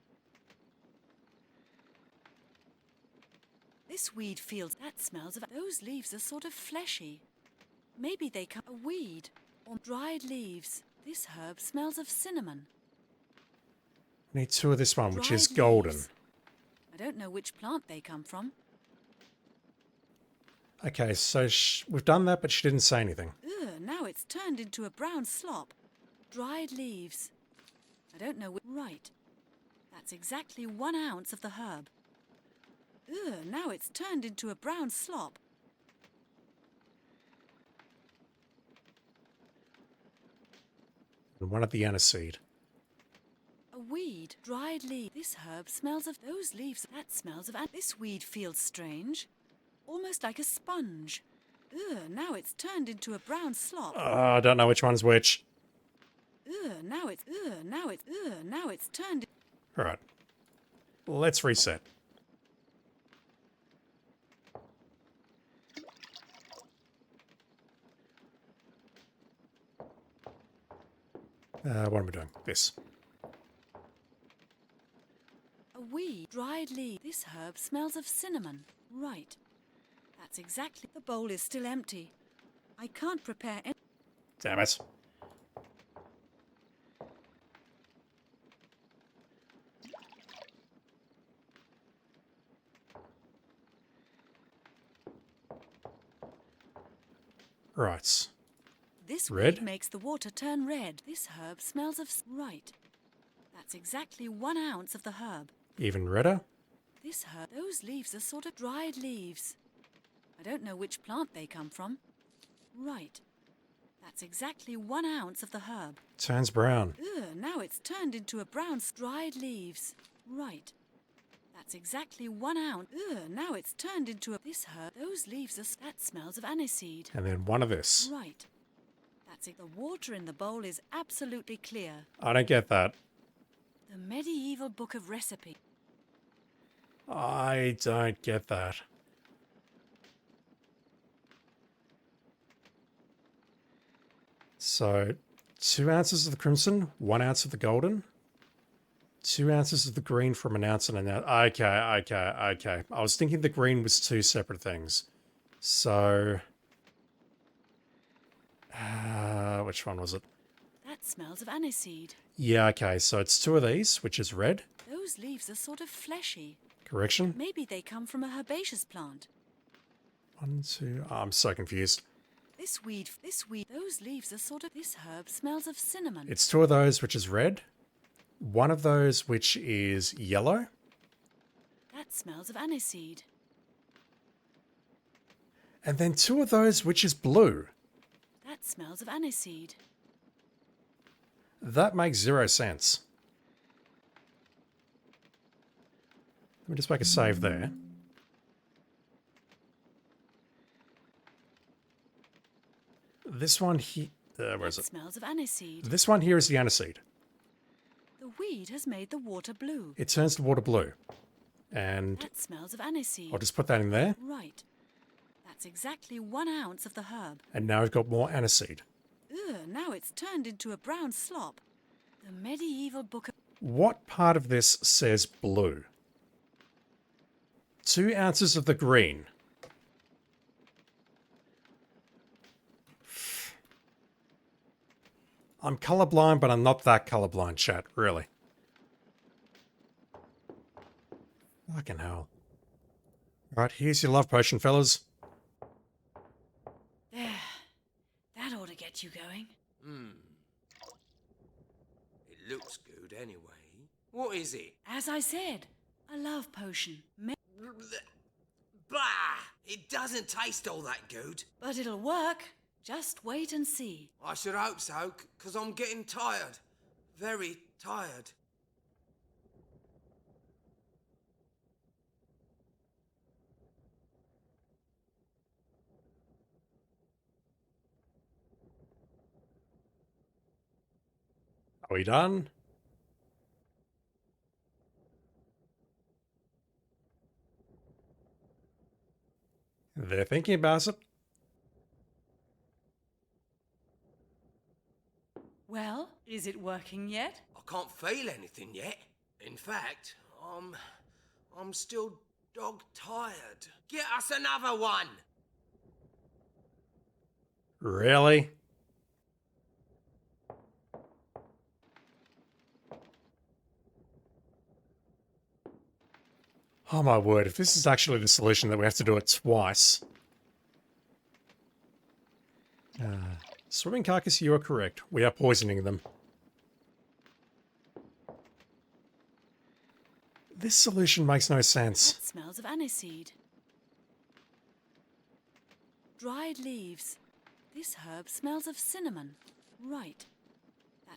This weed feels that smells of. Those leaves are sort of fleshy. Maybe they come a weed or dried leaves. This herb smells of cinnamon. We need 2 of this one, which is Dried golden. leaves. I don't know which plant they come from. Okay, so we've done that, but she didn't say anything. Ugh, now it's turned into a brown slop. Dried leaves. I don't know. Right. That's exactly 1 ounce of the herb. Ugh, now it's turned into a brown slop. And one at the aniseed. A weed. Dried leaf. This herb smells of those leaves. That smells of... This weed feels strange. Almost like a sponge. Ugh, now it's turned into a brown slop. I don't know which one's which. Now it's turned... Alright. Let's reset. What am I doing? This. A weed. Dried leaf. This herb smells of cinnamon. Right. That's exactly... The bowl is still empty. I can't prepare any... Damn it. Right. This Red? weed makes the water turn red. This herb smells of... Right. That's exactly 1 ounce of the herb. Even redder? This herb... Those leaves are sort of dried leaves. I don't know which plant they come from. Right. That's exactly 1 ounce of the herb. Turns brown. Now it's turned into a brown... Dried leaves. Right. That's exactly 1 ounce. Now it's turned into a... This herb... Those leaves are... That smells of aniseed. And then one of this. Right. That's it. The water in the bowl is absolutely clear. I don't get that. The medieval book of recipe. I don't get that. So, 2 ounces of the crimson, 1 ounce of the golden, 2 ounces of the green from an ounce and an ounce. Okay. I was thinking the green was 2 separate things. So, which one was it? That smells of aniseed. Yeah, okay, so it's 2 of these, which is red. Those leaves are sort of fleshy. Correction. Maybe they come from a herbaceous plant. 1, 2, I'm so confused. This weed, those leaves are sort of... This herb smells of cinnamon. It's 2 of those, which is red. 1 of those, which is yellow. That smells of aniseed. And then 2 of those, which is blue. That smells of aniseed. That makes 0 sense. Let me just make a save there. This one here... where is That it? smells of aniseed. This one here is the aniseed. The weed has made the water blue. It turns the water blue. And That smells of aniseed. I'll just put that in there. Right. That's exactly 1 ounce of the herb. And now we've got more aniseed. Now it's turned into a brown slop. The medieval book of... What part of this says blue? 2 ounces of the green. I'm colorblind, but I'm not that colorblind, chat, really. Fucking hell. Right, here's your love potion, fellas. There. That ought to get you going. It looks good anyway. What is it? As I said, a love potion. Bah! It doesn't taste all that good. But it'll work. Just wait and see. I should hope so, because I'm getting tired. Very tired. Are we done? They're thinking about it. Well, is it working yet? I can't feel anything yet. In fact, I'm still dog tired. Get us another one! Really? Oh my word, if this is actually the solution that we have to do it twice. Swimming carcass, you are correct. We are poisoning them. This solution makes no sense. That smells of aniseed. Dried leaves. This herb smells of cinnamon. Right.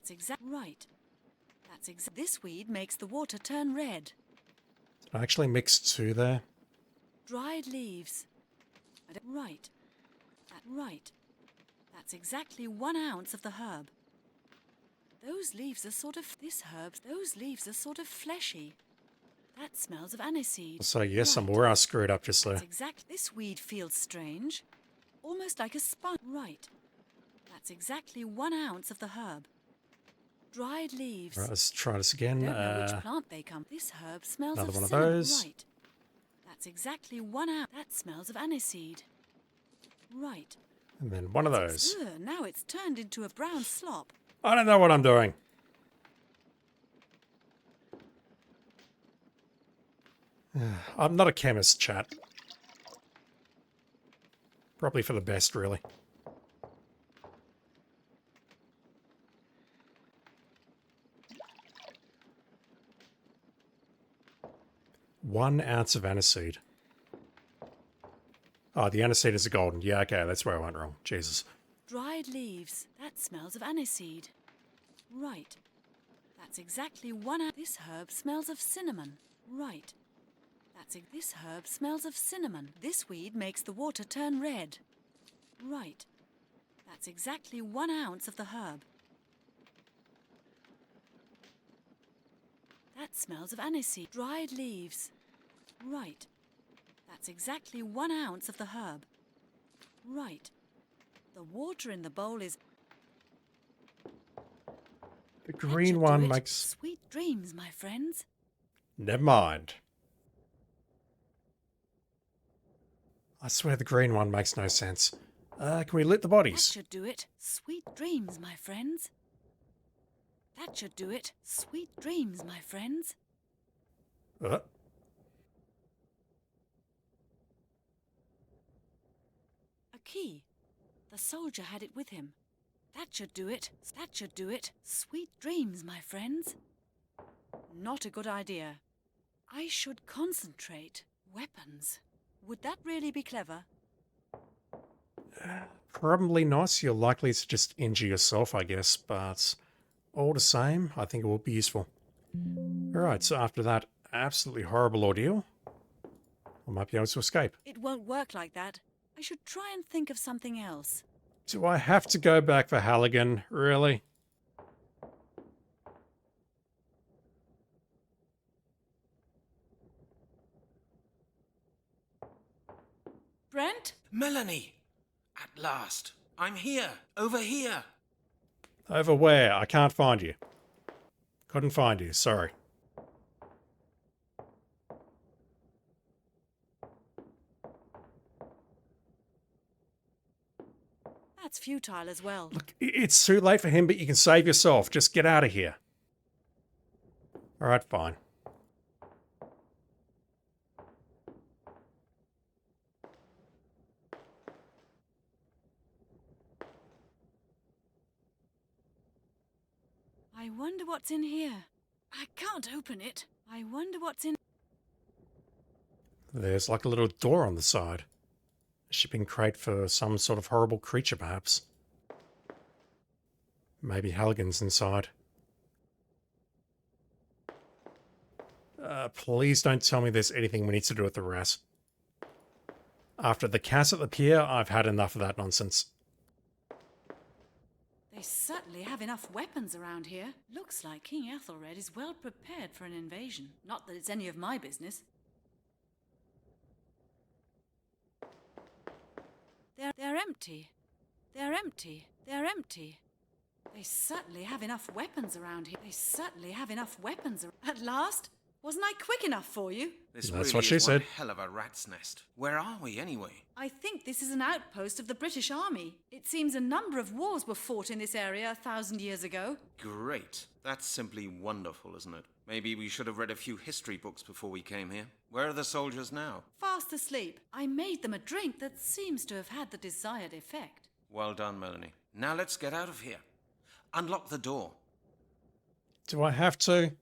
That's right. This weed makes the water turn red. I actually mixed two there. Dried leaves. Right. Right. That's exactly 1 ounce of the herb. Those leaves are sort of... Those leaves are sort of fleshy. That smells of aniseed. So yes, Right. I'm where I screwed up just there. This weed feels strange. Almost like a sponge. Right. That's exactly 1 ounce of the herb. Dried leaves. Right, let's try this again. I don't know which plant they come. This herb smells Another of one of cinnamon. those. Right. That's exactly 1 ounce. That smells of aniseed. Right. And then one of those. Ugh, now it's turned into a brown slop. I don't know what I'm doing. I'm not a chemist, chat. Probably for the best, really. One ounce of aniseed. Oh, the aniseed is a golden. Yeah, okay, that's where I went wrong. Jesus. Dried leaves. That smells of aniseed. Right. That's exactly 1 ounce. This herb smells of cinnamon. Right. This herb smells of cinnamon. This weed makes the water turn red. Right. That's exactly 1 ounce of the herb. That smells of aniseed. Dried leaves. Right. That's exactly 1 ounce of the herb. Right. The water in the bowl is... The green one makes... Sweet dreams, my friends. Never mind. I swear the green one makes no sense. Can we lit the That bodies? should do it. Sweet dreams, my friends. That should do it. Sweet dreams, my friends. Uh, A key. The soldier had it with him. That should do it. That should do it. Sweet dreams, my friends. Not a good idea. I should concentrate. Weapons. Would that really be clever? Probably not. You're likely to just injure yourself, I guess, but all the same, I think it will be useful. Alright, so after that absolutely horrible ordeal, I might be able to escape. It won't work like that. I should try and think of something else. Do I have to go back for Halligan? Really? Brent? Melanie! At last. I'm here. Over here. Over where? I can't find you. Couldn't find you, sorry. That's futile as well. Look, it's too late for him, but you can save yourself. Just get out of here. Alright, fine. I wonder what's in here. I can't open it. I wonder what's in... There's like a little door on the side. A shipping crate for some sort of horrible creature, perhaps. Maybe Halligan's inside. Please don't tell me there's anything we need to do with the rat. After the cat at the pier, I've had enough of that nonsense. They certainly have enough weapons around here. Looks like King Ethelred is well prepared for an invasion. Not that it's any of my business. They're empty. They're empty. They're empty. They certainly have enough weapons around here. They certainly have enough weapons. At last? Wasn't I quick enough for you? This That's really what she is one said. hell of a rat's nest. Where are we, anyway? I think this is an outpost of the British Army. It seems a number of wars were fought in this area 1,000 years ago. Great. That's simply wonderful, isn't it? Maybe we should have read a few history books before we came here. Where are the soldiers now? Fast asleep. I made them a drink that seems to have had the desired effect. Well done, Melanie. Now let's get out of here. Unlock the door. Do I have to?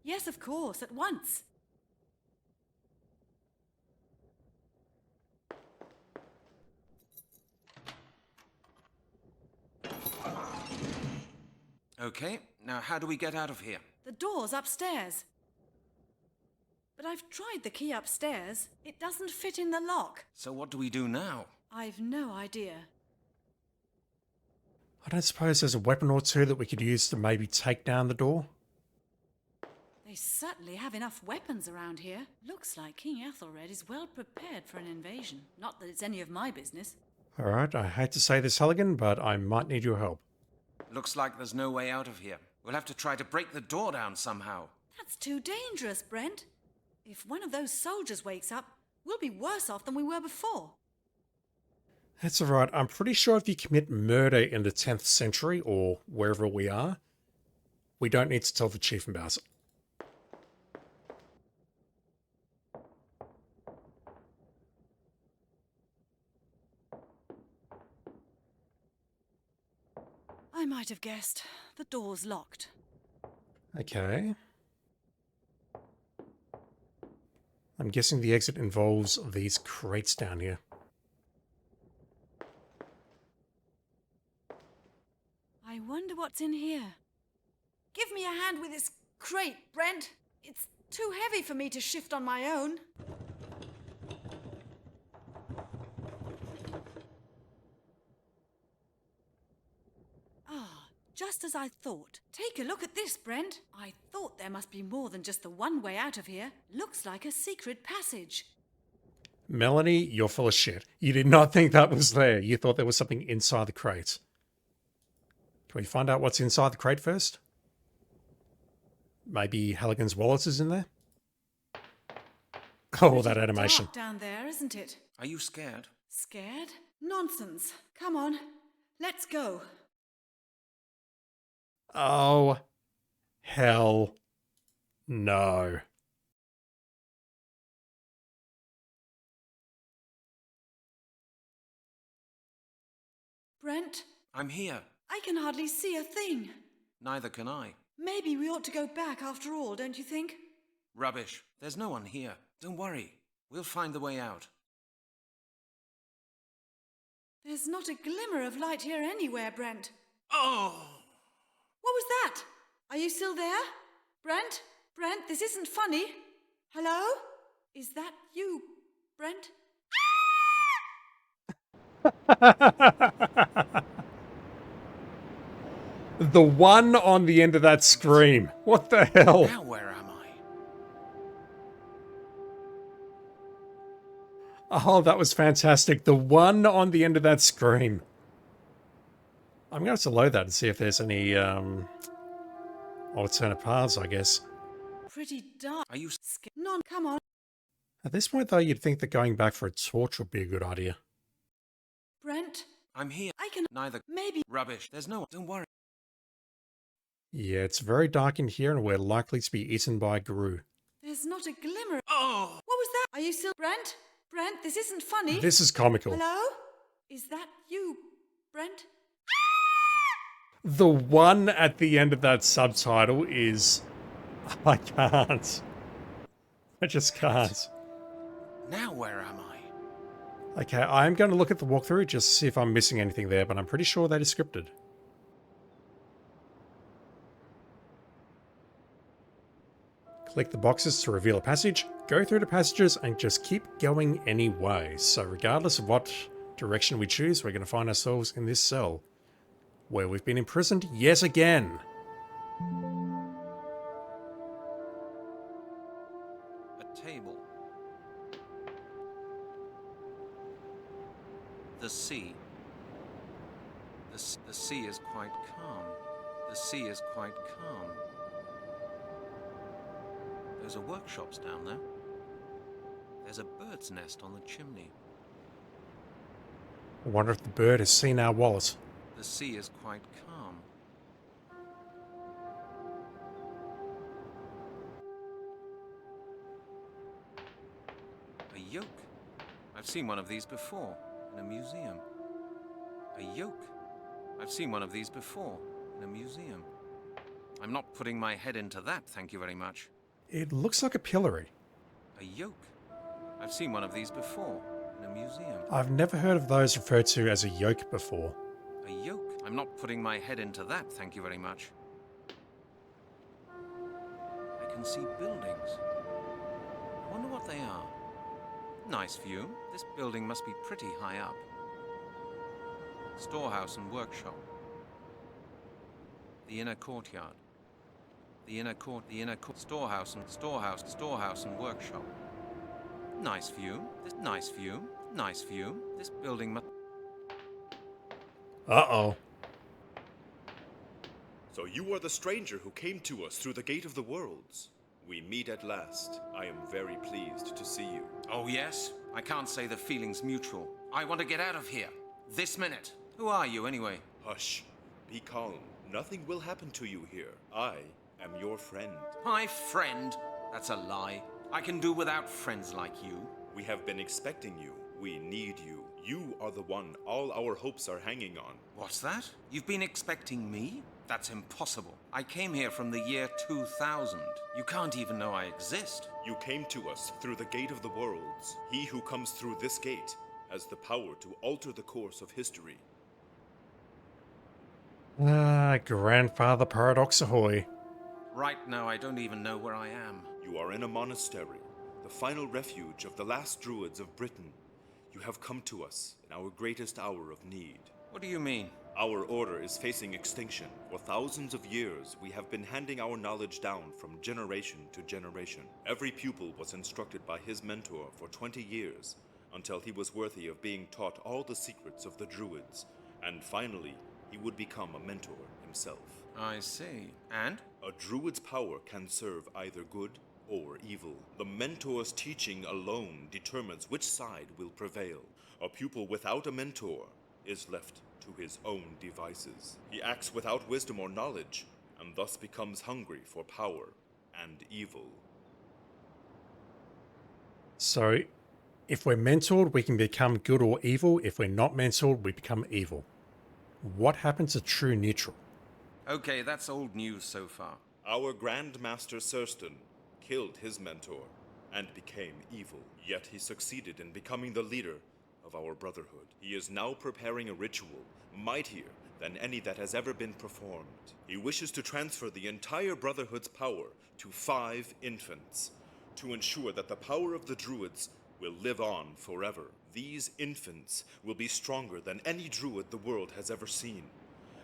Yes, of course, at once. Okay, now how do we get out of here? The door's upstairs. But I've tried the key upstairs. It doesn't fit in the lock. So what do we do now? I've no idea. I don't suppose there's a weapon or two that we could use to maybe take down the door? They certainly have enough weapons around here. Looks like King Ethelred is well prepared for an invasion. Not that it's any of my business. Alright, I hate to say this, Halligan, but I might need your help. Looks like there's no way out of here. We'll have to try to break the door down somehow. That's too dangerous, Brent. If one of those soldiers wakes up, we'll be worse off than we were before. That's alright. I'm pretty sure if you commit murder in the 10th century, or wherever we are, we don't need to tell the chief about it. I might have guessed. The door's locked. Okay. I'm guessing the exit involves these crates down here. I wonder what's in here. Give me a hand with this crate, Brent. It's too heavy for me to shift on my own. Ah, just as I thought. Take a look at this, Brent. I thought there must be more than just the one way out of here. Looks like a secret passage. Melanie, you're full of shit. You did not think that was there. You thought there was something inside the crate. Can we find out what's inside the crate first? Maybe Halligan's wallet is in there? Oh, that animation. Dark down there, isn't it? Are you scared? Scared? Nonsense. Come on. Let's go. Oh, hell no. Brent, I'm here. I can hardly see a thing. Neither can I. Maybe we ought to go back after all, don't you think? Rubbish. There's no one here. Don't worry. We'll find the way out. There's not a glimmer of light here anywhere, Brent. Oh! What was that? Are you still there? Brent? Brent, this isn't funny. Hello? Is that you, Brent? The one on the end of that scream. What the hell? Now where am I? Oh, that was fantastic. The one on the end of that scream. I'm going to have to load that and see if there's any alternate paths, I guess. Pretty dark. Are you None. Come on. At this point, though, you'd think that going back for a torch would be a good idea. Brent, I'm here. I can... Neither. Maybe... Rubbish. There's no one. Don't worry. Yeah, it's very dark in here and we're likely to be eaten by Gru. There's not a glimmer. Oh! What was that? Are you still... Brent? Brent, this isn't funny. This is comical. Hello? Is that you, Brent? The one at the end of that subtitle is... I can't. I just can't. Now where am I? Okay, I'm going to look at the walkthrough just to see if I'm missing anything there, but I'm pretty sure that is scripted. Click the boxes to reveal a passage, go through the passages, and just keep going anyway. So regardless of what direction we choose, we're going to find ourselves in this cell, where we've been imprisoned yet again. A table. The sea. The sea is quite calm. The sea is quite calm. Those are workshops down there. There's a bird's nest on the chimney. I wonder if the bird has seen our wallet. The sea is quite calm. A yoke. I've seen one of these before in a museum. A yoke. I've seen one of these before in a museum. I'm not putting my head into that, thank you very much. It looks like a pillory. A yoke. I've seen one of these before in a museum. I've never heard of those referred to as a yoke before. A yoke. I'm not putting my head into that, thank you very much. can see buildings. I wonder what they are. Nice view. This building must be pretty high up. Storehouse and workshop. The inner courtyard. The inner court. Storehouse and workshop. Nice view. Nice view. This building must. Uh-oh. So you are the stranger who came to us through the Gate of the Worlds. We meet at last. I am very pleased to see you. Oh, yes? I can't say the feeling's mutual. I want to get out of here. This minute. Who are you, anyway? Hush. Be calm. Nothing will happen to you here. I am your friend. My friend? That's a lie. I can do without friends like you. We have been expecting you. We need you. You are the one all our hopes are hanging on. What's that? You've been expecting me? That's impossible. I came here from the year 2000. You can't even know I exist. You came to us through the Gate of the Worlds. He who comes through this gate has the power to alter the course of history. Grandfather Paradox ahoy. Right now, I don't even know where I am. You are in a monastery, the final refuge of the last Druids of Britain. You have come to us in our greatest hour of need. What do you mean? Our order is facing extinction. For thousands of years, we have been handing our knowledge down from generation to generation. Every pupil was instructed by his mentor for 20 years, until he was worthy of being taught all the secrets of the Druids, and finally, he would become a mentor himself. I see. And? A Druid's power can serve either good or evil. The mentor's teaching alone determines which side will prevail. A pupil without a mentor is left to his own devices. He acts without wisdom or knowledge, and thus becomes hungry for power and evil. So, if we're mentored, we can become good or evil. If we're not mentored, we become evil. What happens to true neutral? Okay, that's old news so far. Our Grand Master Surston killed his mentor and became evil. Yet he succeeded in becoming the leader of our brotherhood. He is now preparing a ritual mightier than any that has ever been performed. He wishes to transfer the entire brotherhood's power to 5 infants to ensure that the power of the Druids will live on forever. These infants will be stronger than any Druid the world has ever seen,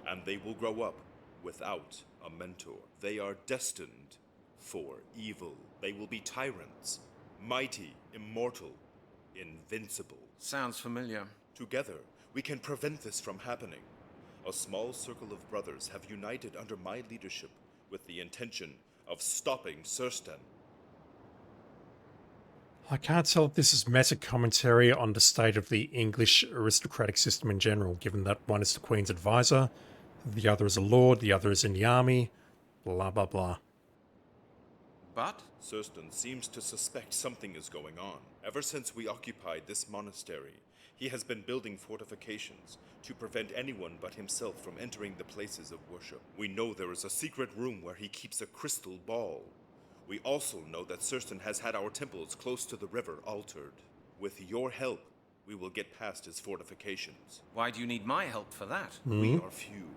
and they will grow up without a mentor. They are destined for evil. They will be tyrants, mighty, immortal, invincible. Sounds familiar. Together, we can prevent this from happening. A small circle of brothers have united under my leadership with the intention of stopping Surston. I can't tell if this is meta-commentary on the state of the English aristocratic system in general, given that one is the Queen's advisor, the other is a lord, the other is in the army, blah blah blah. But? Surston seems to suspect something is going on. Ever since we occupied this monastery, he has been building fortifications to prevent anyone but himself from entering the places of worship. We know there is a secret room where he keeps a crystal ball. We also know that Surston has had our temples close to the river altered. With your help, we will get past his fortifications. Why do you need my help for that? We are few,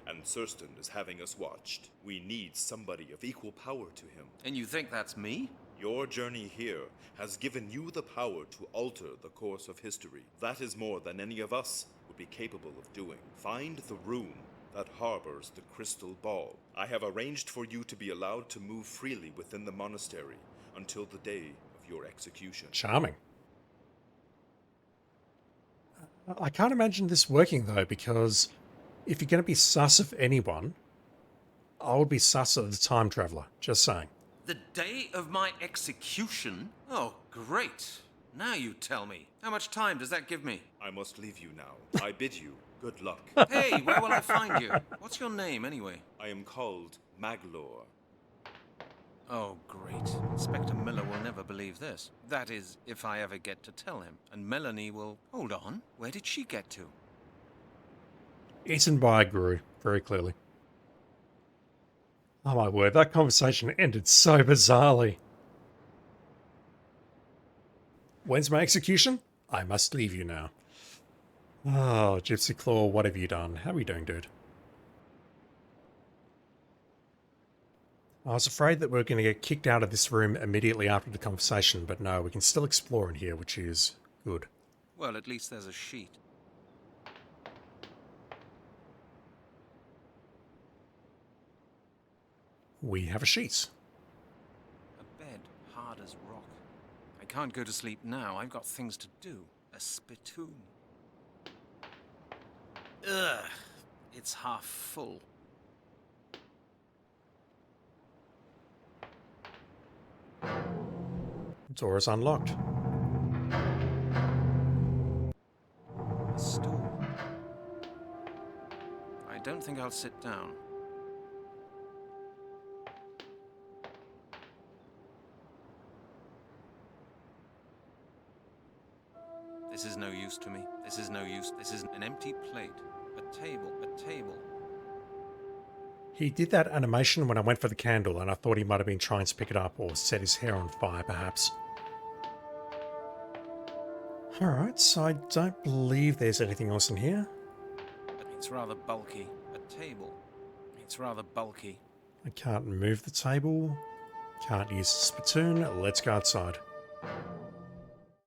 and Surston is having us watched. We need somebody of equal power to him. And you think that's me? Your journey here has given you the power to alter the course of history. That is more than any of us would be capable of doing. Find the room that harbors the crystal ball. I have arranged for you to be allowed to move freely within the monastery until the day of your execution. Charming. I can't imagine this working though, because if you're going to be sus of anyone, I would be sus of the time traveler. Just saying. The day of my execution? Oh, great. Now you tell me. How much time does that give me? I must leave you now. I bid you good luck. Hey, where will I find you? What's your name, anyway? I am called Maglor. Oh, great. Inspector Miller will never believe this. That is, if I ever get to tell him. And Melanie will... Hold on. Where did she get to? Eaten by a Guru, very clearly. Oh my word, that conversation ended so bizarrely. When's my execution? I must leave you now. Oh, GypsyClaw, what have you done? How are you doing, dude? I was afraid that we are going to get kicked out of this room immediately after the conversation, but no, we can still explore in here, which is good. Well, at least there's a sheet. We have a sheet. A bed, hard as rock. I can't go to sleep now. I've got things to do. A spittoon. Ugh, it's half full. Door is unlocked. A stool. I don't think I'll sit down. This is no use to me. This is no use. This is an empty plate. A table. A table. He did that animation when I went for the candle, and I thought he might have been trying to pick it up or set his hair on fire, perhaps. Alright, so I don't believe there's anything else in here. It's rather bulky. A table. It's rather bulky. I can't move the table. Can't use the spittoon. Let's go outside.